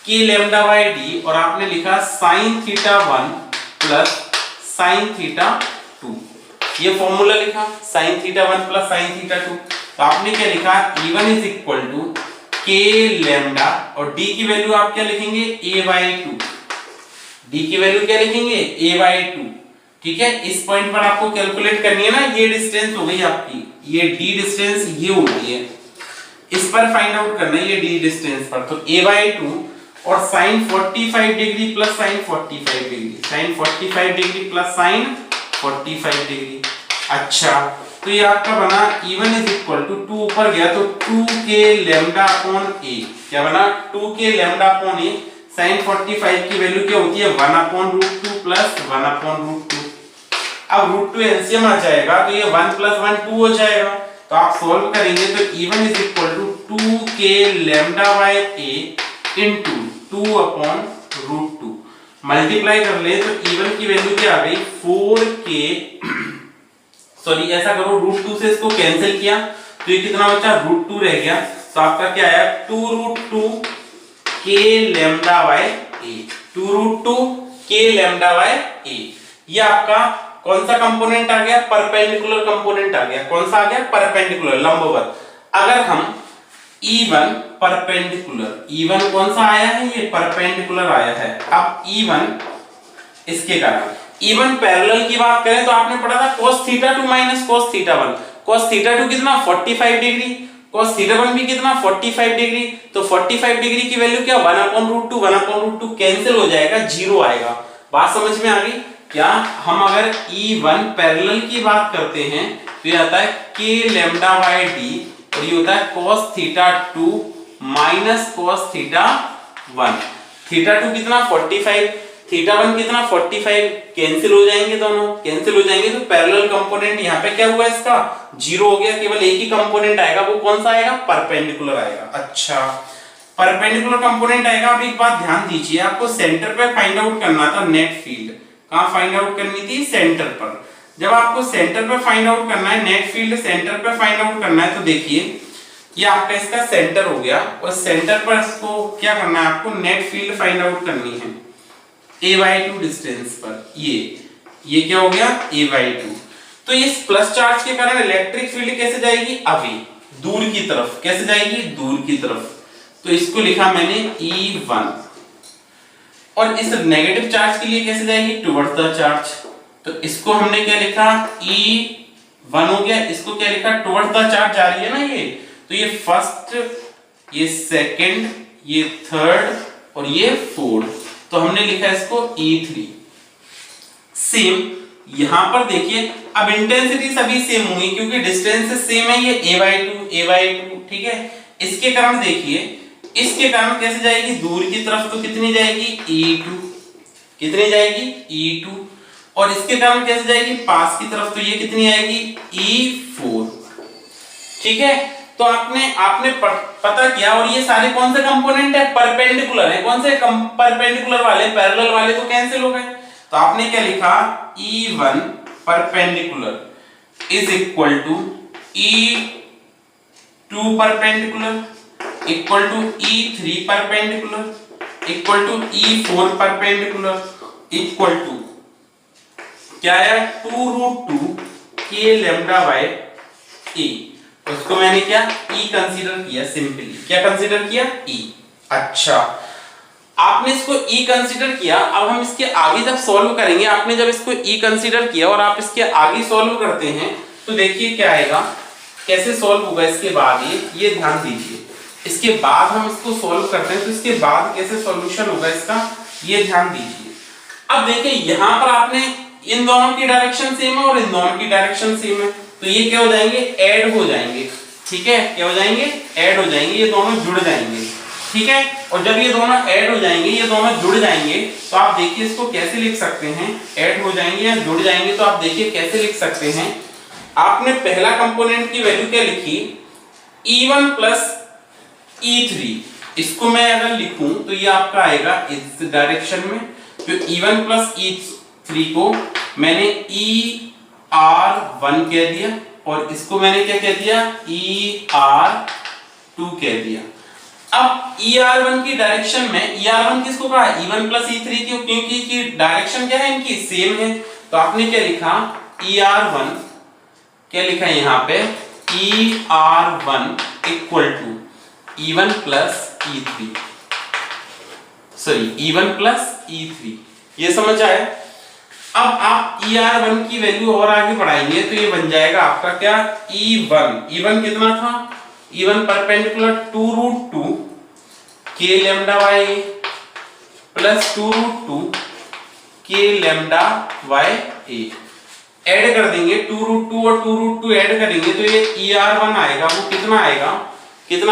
के लैम्डा बाय डी। और आपने लिखा sin θ1 प्लस sin θ2, ये फॉर्मूला लिखा sin θ1 प्लस sin θ2। तो आपने क्या लिखा, E1 इज इक्वल टू के लैम्डा और d की वैल्यू आप क्या लिखेंगे, a/2। d की वैल्यू क्या लिखेंगे, a/2। ठीक है, इस पॉइंट पर आपको कैलकुलेट करनी है ना, ये डिस्टेंस हो गई आपकी, ये d डिस्टेंस ये हो गई है, इस पर फाइंड आउट करना है ये d डिस्टेंस पर। तो a/2 और sin 45 degree plus sin 45 degree, sin 45 degree plus sin 45 degree. अच्छा, तो ये आपका बना E1 इज इक्वल टू 2 ऊपर गया तो 2k लैम्डा अपॉन a, क्या बना 2k lambda upon a। sin 45 की वैल्यू क्या होती है, 1/√2 प्लस 1/√2। अब √2 एलसीएम आ जाएगा तो ये 1 + 1 2 हो जाएगा। तो आप सॉल्व करेंगे तो E1 is equal to 2k lambda by a into 2/√2 multiply कर ले तो E1 की वैल्यू क्या आ गई, 4k, सॉरी ऐसा करो √2 से इसको कैंसिल किया तो ये कितना बचा, √2 रह गया। तो आपका क्या आया, 2√2 k lambda by a, 2√2 k lambda by a। ये आपका कौन सा कंपोनेंट आ गया, परपेंडिकुलर कंपोनेंट आ गया। कौन सा आ गया, परपेंडिकुलर, लंबवत। अगर हम E1 परपेंडिकुलर, E1 कौन सा आया है, ये परपेंडिकुलर आया है। अब E1 इसके कारण E1 पैरेलल की बात करें तो आपने पढ़ा था cos θ2 माइनस cos θ1। cos θ2 कितना 45 डिग्री, cos θ1 भी कितना 45 डिग्री। तो 45 डिग्री की वैल्यू क्या, 1/√2, 1/√2 कैंसिल हो जाएगा, 0 आएगा। बात समझ में आ गई क्या। हम अगर E1 पैरेलल की बात करते हैं तो ये आता है k लैम्डा बाय d और ये होता है cos θ2 माइनस cos θ1। θ2 कितना 45, θ1 कितना 45, कैंसिल हो जाएंगे, दोनों कैंसिल हो जाएंगे तो पैरेलल कंपोनेंट यहाँ पे क्या हुआ, इसका 0 हो गया। केवल एक ही कंपोनेंट आएगा, वो कौन सा आएगा, परपेंडिकुलर आएगा। अच्छा, परपेंडिकुलर कंपोनेंट आएगा। अब एक बात ध्यान दीजिए, आपको सेंटर पे फाइंड आउट करना था नेट फील्ड। कहाँ फाइंड आउट करनी थी, सेंटर पर। जब आपको सेंटर पे फाइंड आउट करना है, नेट फील्ड सेंटर पे फाइंड आउट करना है, तो देखिए ये आपका इसका सेंटर हो गया और सेंटर पर इसको क्या करना है, आपको नेट फील्ड फाइंड आउट करनी है। a/2 डिस्टेंस पर। ये क्या हो गया a/2। तो इस प्लस चार्ज के कारण इलेक्ट्रिक फील्ड कैसे जाएगी, अवे, दूर की तरफ। कैसे जाएगी, दूर की तरफ। तो इसको लिखा मैंने E1। और इस नेगेटिव चार्ज के लिए कैसे जाएगी, टुवर्ड्स द चार्ज। तो इसको हमने क्या लिखा, E1 हो गया। इसको क्या लिखा, टुवर्ड्स द चार्ज जा रही है ना ये, तो ये फर्स्ट, ये सेकंड, ये थर्ड और ये फोर्थ। तो हमने लिखा इसको E3। सेम यहां पर देखिए, अब इंटेंसिटी सभी सेम होंगी क्योंकि डिस्टेंस सेम है, ये a/2 ठीक है। इसके कारण देखिए, इसके कारण कैसे जाएगी, दूर की तरफ। तो कितनी जाएगी, E2। कितनी जाएगी, E2। और इसके कारण कैसे जाएगी, पास की तरफ। तो ये कितनी आएगी, E4। ठीक है। तो आपने पता किया। और ये सारे कौन से कंपोनेंट है, परपेंडिकुलर है। कौन से, परपेंडिकुलर वाले, पैरेलल वाले तो कैंसिल हो गए। तो आपने क्या लिखा, E1 perpendicular is equal to E2 perpendicular equal to E3 perpendicular equal to E4 perpendicular equal to क्या है, 2√2 k लैम्डा बाय a। उसको मैंने क्या, E कंसीडर किया, सिंपली क्या कंसीडर किया, E। अच्छा, आपने इसको E कंसीडर किया। अब हम इसके आगे जब सॉल्व करेंगे, आपने जब इसको E कंसीडर किया और आप इसके आगे सॉल्व करते हैं तो देखिए क्या आएगा, कैसे सॉल्व होगा इसके बाद। ये ध्यान दीजिए, इसके बाद हम इसको सॉल्व करते हैं तो इसके बाद कैसे सॉल्यूशन होगा इसका, ये ध्यान दीजिए। अब देखिए यहां पर आपने इन दोनों की डायरेक्शन सेम है और इन दोनों की डायरेक्शन सेम है, तो ये क्या हो जाएंगे, ऐड हो जाएंगे। ठीक है, क्या हो जाएंगे, ऐड हो जाएंगे, ये दोनों जुड़ जाएंगे। ठीक है। और जब ये दोनों ऐड हो जाएंगे, ये दोनों जुड़ जाएंगे, तो आप देखिए इसको कैसे लिख सकते हैं, ऐड हो जाएंगे या जुड़ जाएंगे। तो आप देखिए कैसे लिख सकते हैं। आपने पहला कंपोनेंट की वैल्यू क्या लिखी, E1 प्लस E3। इसको मैं अगर लिखूं तो ये आपका आएगा इस डायरेक्शन में। तो E1 प्लस E3 को मैंने ER1 कह दिया और इसको मैंने क्या कह दिया, ER2 कह दिया। अब ER1 की डायरेक्शन में, ER1 किसको कहा, E1 प्लस E3 की, क्योंकि की डायरेक्शन क्या है, इनकी सेम है। तो आपने क्या लिखा, ER1 क्या लिखा है यहाँ पे, ER1 equal to E1 plus E3, sorry E1 plus E3। ये समझ आया। अब आप ER1 की वैल्यू और आगे बढ़ाएंगे तो ये बन जाएगा आपका क्या, E1 कितना था, E1 perpendicular 2√2 k lambda by a plus 2√2 k lambda by a। Add कर देंगे 2√2 और 2√2 ऐड करेंगे तो ये ER1 आएगा, वो कितना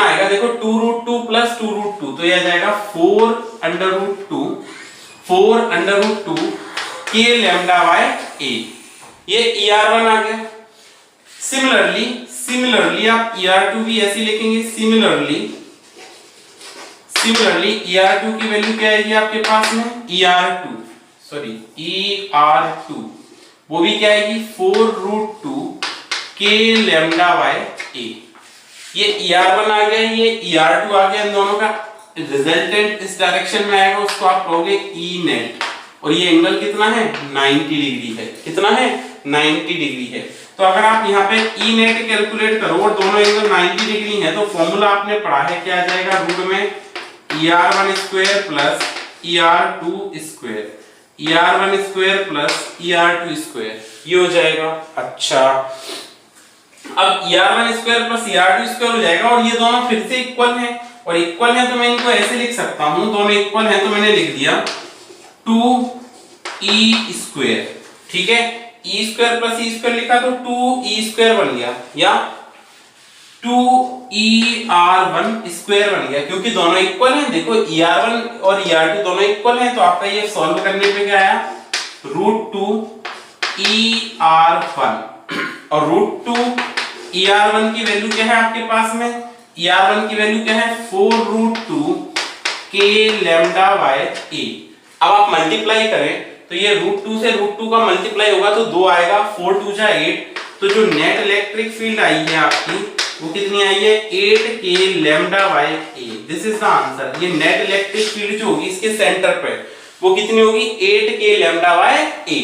आएगा, देखो 2√2 प्लस 2√2 तो ये आ जाएगा 4√2 k लैम्डा बाय a। ये ER1 आ गया। सिमिलरली आप ER2 भी ऐसे लिखेंगे। सिमिलरली ER2 की वैल्यू क्या आएगी आपके पास में, ER2 वो भी क्या आएगी, 4√2 k लैम्डा बाय a। ये ER1 आ गया, ये ER2 आ गया। इन दोनों का रिजल्टेंट इस डायरेक्शन में आएगा, उसको आप कहोगे E नेट। और ये एंगल कितना है, 90 डिग्री है। कितना है, 90 डिग्री है। तो अगर आप यहाँ पे E नेट कैलकुलेट करो और दोनों एंगल 90 डिग्री है तो फॉर्मूला आपने पढ़ा है, क्या आ जाएगा, रूट में ER1 square plus ER2 square, ER1 square plus ER2 square, ये हो जाएगा। अच्छा, अब ER1 square plus ER2 square हो जाएगा और ये दोनों फिर से इक्वल हैं। और इक्वल है तो मैं इनको ऐसे लिख सकता हूं, दोनों इक्वल है तो मैंने लिख दिया 2E स्क्वायर। ठीक है, E square plus E square लिखा तो 2E स्क्वायर बन गया या 2ER1 स्क्वायर बन गया, क्योंकि दोनों इक्वल हैं। देखो ER1 और ER2 दोनों इक्वल हैं, तो आपका ये सॉल्व करने पे क्या आया, √2 ER1 और √2 ER1 की वैल्यू क्या है आपके पास में, ER1 की वैल्यू क्या है, 4√2 k लैम्डा बाय a। अब आप मल्टीप्लाई करें तो ये √2 से √2 का मल्टीप्लाई होगा तो 2 आएगा, 4 2 जा 8। तो जो नेट इलेक्ट्रिक फील्ड आई है आपकी वो कितनी आई है, 8 k lambda by a। This is the answer. ये नेट इलेक्ट्रिक फील्ड जो होगी इसके सेंटर पे, वो कितनी होगी 8k lambda by a,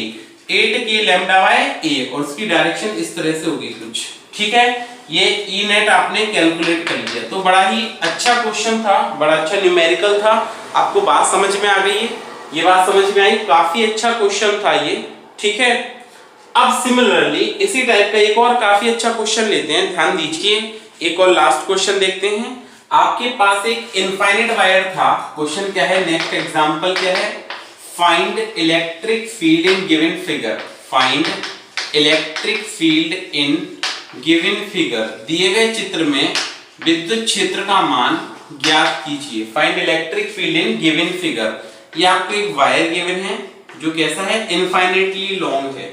8k lambda by a, और उसकी डायरेक्शन इस तरह से होगी कुछ, ठीक है। ये ई नेट आपने कैलकुलेट कर लिया, तो बड़ा ही अच्छा क्वेश्चन था, बड़ा अच्छा न्यूमेरिकल था। आपको बात समझ में आ गई है, ये बात समझ में आई, काफी अच्छा क्वेश्चन था ये, ठीक है। अब सिमिलरली इसी टाइप का एक और काफी अच्छा क्वेश्चन लेते हैं, ध्यान दीजिए। एक और लास्ट क्वेश्चन देखते हैं। आपके पास एक इनफाइनाइट वायर था, क्वेश्चन क्या है, नेक्स्ट एग्जांपल क्या है, find electric field in given figure, find electric field in given figure, दिए गए चित्र में विद्युत क्षेत्र का मान ज्ञात कीजिए। Find electric field in given figure, ये आपको एक वायर गिवन है जो कैसा है, इनफाइनाइटली लॉन्ग है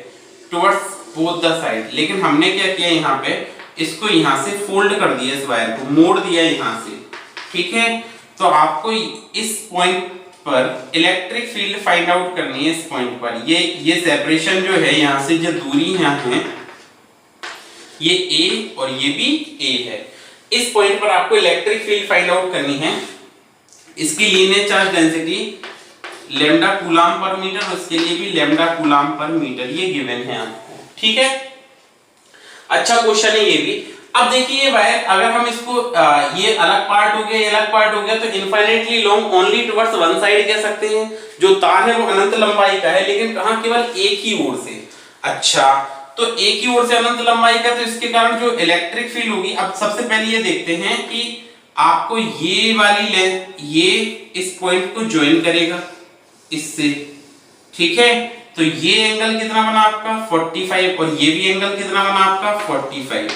टुवर्ड्स बोथ द साइड, लेकिन हमने क्या किया यहाँ पे, इसको यहाँ से फोल्ड कर दिया, इस वायर को मोड़ दिया यहाँ से, ठीक है। तो आपको इस पॉइंट पर इलेक्ट्रिक फील्ड फाइंड आउट करनी है। इस पॉइंट पर ये सेपरेशन जो है, यहाँ से जो दूरी यहाँ है, ये A और ये भी A है। इस पॉइंट पर आपको इलेक्ट्रिक फील्ड फाइंड आउट करनी है। इसकी linear charge density lambda coulomb पर मीटर, उसके लिए भी लैम्डा कूलम पर मीटर, ये गिवन है आपको, ठीक है। अच्छा क्वेश्चन है ये भी। अब देखिए ये वायर, अगर हम इसको ये अलग पार्ट हो गया, ये अलग पार्ट हो गया, तो infinitely long only towards one side कह सकते हैं। जो तार है वो अनंत लंबाई का है, लेकिन कहां, केवल एक ही ओर से। अच्छा, तो एक ही ओर से अनंत लंबाई का, तो इसके कारण जो इलेक्ट्रिक फील्ड होगी, अब सबसे पहले ये देखते हैं कि आपको ये वाली लेंथ, ये इस पॉइंट को ज्वाइन करेगा इससे, ठीक है। तो ये एंगल कितना बना आपका 45, और ये भी एंगल कितना बना आपका 45,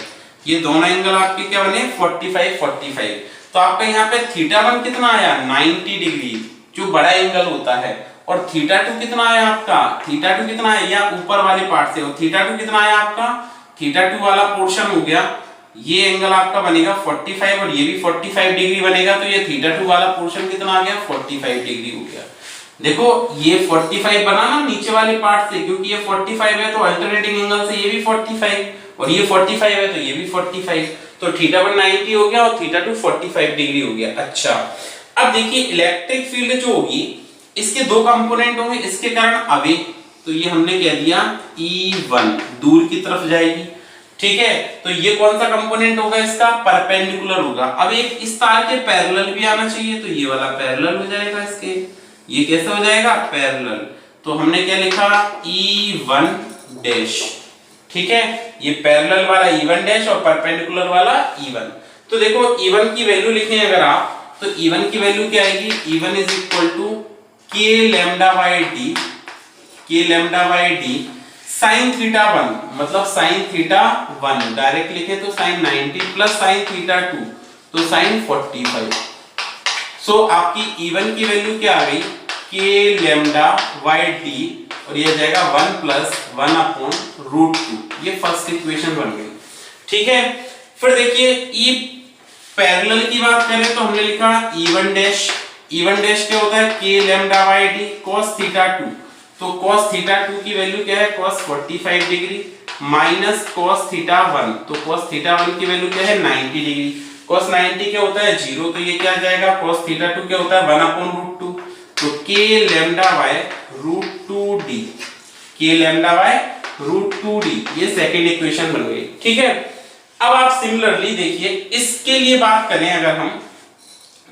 ये दोनों एंगल आपके क्या बने 45 45। तो आपका यहाँ पे θ1 कितना आया 90 डिग्री, जो बड़ा एंगल होता है, और θ2 कितना आया आपका, θ2 कितना है, या ऊपर वाले पार्ट से, और θ2 कितना आया आपका, θ2 वाला पोर्शन हो गया, ये एंगल आपका बनेगा 45 और ये भी 45 डिग्री बनेगा, तो ये θ2 वाला पोर्शन कितना आ गया 45 डिग्री हो गया। देखो ये 45 बना ना नीचे वाले पार्ट से, क्योंकि ये 45 है तो अल्टरनेटिंग एंगल से ये भी 45, और ये 45 है तो ये भी 45, तो θ1 90 हो गया और θ2 45 डिग्री हो गया। अच्छा, अब देखिए इलेक्ट्रिक फील्ड जो होगी, इसके दो कंपोनेंट होंगे, इसके कारण अवे, तो ये हमने कह दिया E1 दूर की तरफ जाएगी, ठीक है। तो ये कौन सा कंपोनेंट होगा, इसका परपेंडिकुलर होगा। अब एक इस तार के पैरेलल भी आना चाहिए, तो ये वाला पैरेलल हो जाएगा इसके, ये कैसे हो जाएगा पैरेलल, तो हमने क्या लिखा E1 डैश, ठीक है। ये पैरेलल वाला E1 डैश और परपेंडिकुलर वाला E1। तो देखो E1 की वैल्यू लिखें अगर आप, तो E1 की वैल्यू क्या आएगी, E1 is equal to k lambda by d, k lambda by d sin θ1, मतलब sin θ1 डायरेक्ट लिखे तो sin 90 प्लस sin θ2 तो sin 45। सो आपकी E1 की वैल्यू क्या आ गई k लैम्डा बाय d, और ये जाएगा 1 प्लस 1 अपॉन रूट 2, ये फर्स्ट इक्वेशन बन गई, ठीक है। फिर देखिए E पैरेलल की बात करें तो हमने लिखा E1 डैश, E1 डैश क्या होता है k lambda by d cos θ2, तो cos θ2 की वैल्यू क्या है cos 45 डिग्री माइनस cos θ1, तो cos θ1 की वैल्यू क्या है 90 डिग्री, cos 90 क्या होता है 0, तो ये क्या जाएगा cos θ2 क्या होता है 1 अपॉन रूट 2, तो k lambda by root 2d, k lambda by root 2d, ये सेकंड इक्वेशन बन गई, ठीक है। अब आप सिमिलरली देखिए इसके लिए बात करें अगर हम,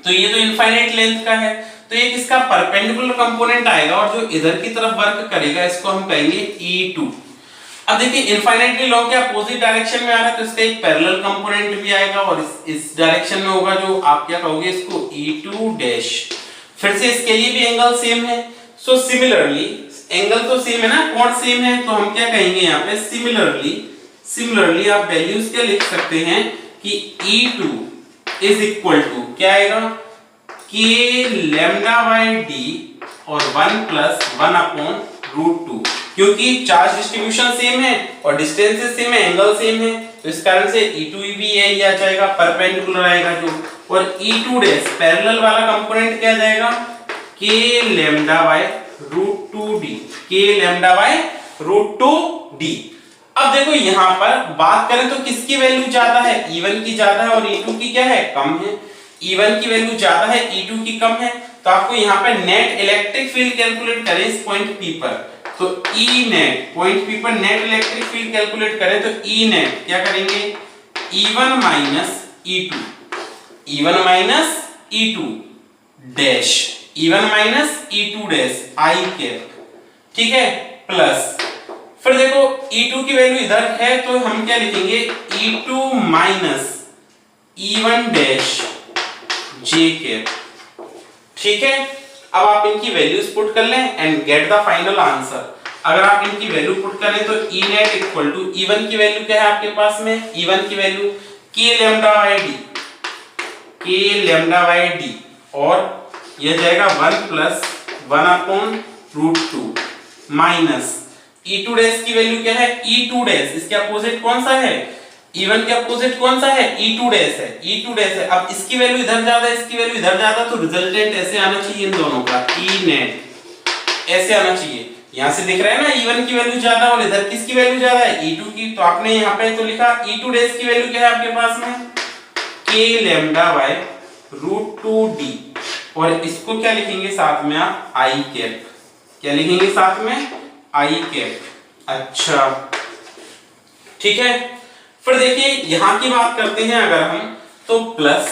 तो ये तो इनफाइनाइट लेंथ का है, तो एक इसका परपेंडिकुलर कंपोनेंट आएगा, और जो इधर की तरफ वर्क करेगा इसको हम कहेंगे E2। अब देखिए इनफाइनाइटली लॉन्ग के अपोजिट डायरेक्शन में आ रहा है, तो इसका एक पैरेलल कंपोनेंट भी आएगा, और इस डायरेक्शन में होगा, जो आप क्या कहोगे इसको E2 डैश। फिर से इसके लिए भी एंगल सेम है, सो सिमिलरली एंगल तो सेम है ना, कोण सेम है, तो हम क्या कहेंगे यहाँ पे सिमिलरली आप वैल्यूज क्या लिख सकते हैं कि E2 इज इक्वल टू क्या आएगा k लैम्डा बाय d और 1 प्लस 1 अपॉन रूट 2, क्योंकि चार्ज डिस्ट्रीब्यूशन सेम है और डिस्टेंसेस सेम है, एंगल सेम है, तो इस कारण से E2 भी यही आ जाएगा, परपेंडिकुलर आएगा जो, और E2 डैश पैरेलल वाला कंपोनेंट क्या जाएगा k lambda by root 2d, k lambda by root 2d। अब देखो यहाँ पर बात करें तो किसकी वैल्यू ज्यादा है, E1 की ज्यादा है और E2 की क्या है कम है, E1 की वैल्यू ज्यादा है E2 की कम है, तो आपको यहाँ पे नेट इलेक्ट्रिक फील्ड कैलकुलेट करें इस पॉइंट P पर, तो E नेट पॉइंट P पर नेट इलेक्ट्रिक फील्ड कैलकुलेट करें तो E नेट क्या करेंगे, E1 minus E2, E1 minus E2 dash, E1 minus E2 dash I cap, ठीक है, प्लस फिर देखो E2 की वैल्यू इधर है तो हम क्या लिखेंगे, E2 माइनस E1 डैश जे कैप, ठीक है। अब आप इनकी वैल्यूज पुट कर लें and get the final answer. अगर आप इनकी वैल्यू पुट करें तो E net equal to E1 की वैल्यू क्या है आपके पास में, E1 की वैल्यू K lambda by D, K lambda by D, और यह जाएगा 1 plus 1 upon root 2 minus E2 dash की वैल्यू क्या है, E2 डैश, इसके अपोजिट कौन सा है, E1 के अपोजिट कौन सा है, E2 डैश है, E2 डैश है। अब इसकी वैल्यू इधर ज्यादा है, इसकी वैल्यू इधर ज्यादा, तो रिजल्टेंट ऐसे आना चाहिए इन दोनों का, E नेट ऐसे आना चाहिए। यहां से दिख रहा है ना E1 की वैल्यू ज्यादा और इधर किसकी वैल्यू ज्यादा है, E2 की, तो आपने यहाँ पे तो लिखा E2 डैश की वैल्यू क्या है आपके पास में, K lambda by root 2D, और इसको क्या लिखेंगे साथ में आप, I कैप, क्या लिखेंगे साथ में, I कैप। अच्छा ठीक है, फिर देखिए यहां की बात करते हैं अगर हम, तो प्लस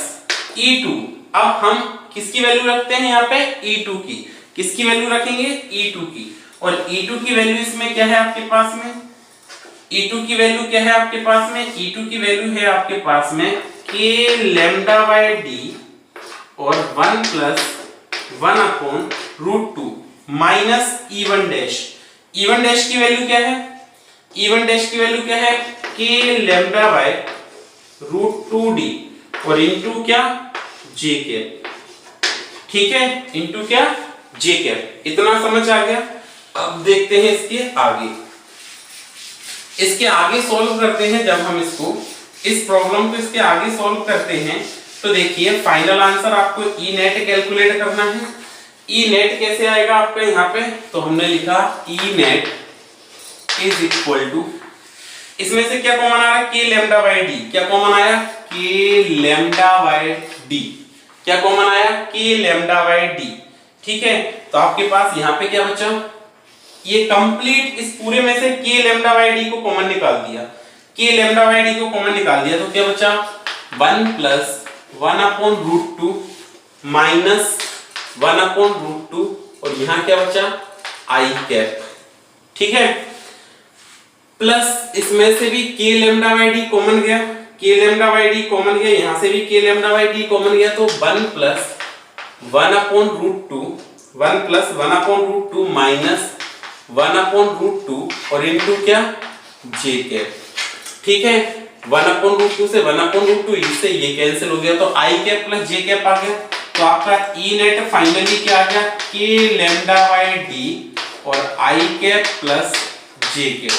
E2, अब हम किसकी वैल्यू रखते हैं यहाँ पे, E2 की, किसकी वैल्यू रखेंगे, E2 की, और E2 की वैल्यू इसमें क्या है आपके पास में, E2 की वैल्यू क्या है आपके पास में, E2 की वैल्यू है आपके पास में K लैम्डा बाय D और 1 plus 1 upon root 2 minus E1 dash, E1 dash की वैल्यू क्या है, E1 डैश की वैल्यू क्या है, K lambda by root 2D और इनटू क्या, J कैप, ठीक है, इनटू क्या, J कैप। इतना समझ आ गया। अब देखते हैं इसके आगे सॉल्व करते हैं। जब हम इसको, इस प्रॉब्लम को इसके आगे सॉल्व करते हैं तो देखिए फाइनल आंसर आपको E नेट कैलकुलेट करना है। E नेट कैसे आएगा आपका यहाँ पे, तो हमने लिखा E net is equal to, इसमें से क्या कॉमन आ रहा है, K लैम्डा बाय D, क्या कॉमन आया, K लैम्डा बाय D, क्या कॉमन आया, K लैम्डा बाय D, ठीक है। तो आपके पास यहाँ पे क्या बचा, ये कंप्लीट इस पूरे में से K लैम्डा बाय D को कॉमन निकाल दिया, K लैम्डा बाय D को कॉमन निकाल दिया, तो क्या बचा 1 plus 1 upon root 2 minus 1 upon root 2, और यहाँ क्या बचा I कैप, ठीक है, प्लस इसमें से भी K lambda by D common गया, K lambda by D common गया, यहाँ से भी K lambda by D common गया, तो 1 plus 1 upon root 2, 1 plus 1 upon root 2 minus 1 upon root 2 और इनटू क्या, J कैप, ठीक है। 1 अपॉन रूट 2 से 1 अपॉन रूट 2, इससे ये कैंसिल हो गया, तो I cap plus J cap आ गया। तो आपका E नेट फाइनली क्या आ गया, K लैम्डा बाय D और I cap plus J cap,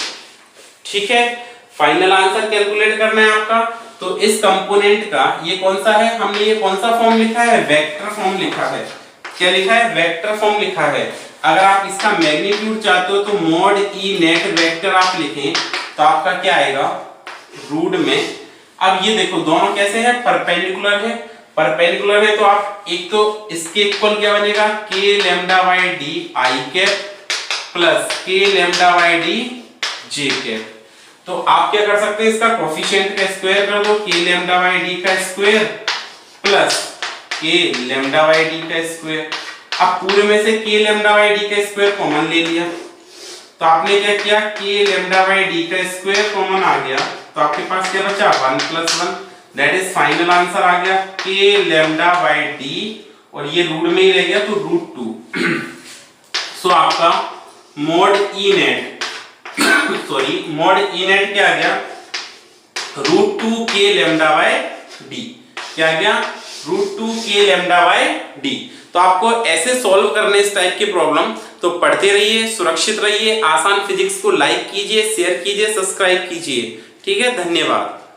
ठीक है। फाइनल आंसर कैलकुलेट करना है आपका। तो इस कंपोनेंट का ये कौन सा है, हमने ये कौन सा फॉर्म लिखा है, वेक्टर फॉर्म लिखा है, क्या लिखा है, वेक्टर फॉर्म लिखा है। अगर आप इसका मैग्नीट्यूड चाहते हो तो मॉड E नेट वेक्टर आप लिखें तो आपका क्या आएगा, रूट में। अब ये देखो दोनों कैसे हैं, परपेंडिकुलर है, परपेंडिकुलर है तो आप एक तो इसके इक्वल क्या बनेगा, K lambda by D I cap plus K lambda by D J cap. तो आप क्या कर सकते हैं, इसका कोफिशिएंट का स्क्वायर कर दो, K लैम्डा बाय D का square plus K lambda by D का स्क्वायर। अब पूरे में से K लैम्डा बाय D का स्क्वायर कॉमन ले लिया, तो आपने क्या किया, K लैम्डा बाय D का स्क्वायर कॉमन आ गया, तो आपके पास क्या बचा 1 plus 1, that is final answer आ गया K लैम्डा बाय D, और ये रूट में ही रह गया तो रूट 2। सो आपका mod E net sorry mod E net क्या आ गया, root 2 K lambda by D, क्या आ गया, root 2 K lambda by D। तो आपको ऐसे सॉल्व करने इस टाइप की प्रॉब्लम, तो पढ़ते रहिए, सुरक्षित रहिए। आसान फिजिक्स को लाइक कीजिए, शेयर कीजिए, सब्सक्राइब कीजिए, ठीक है, धन्यवाद।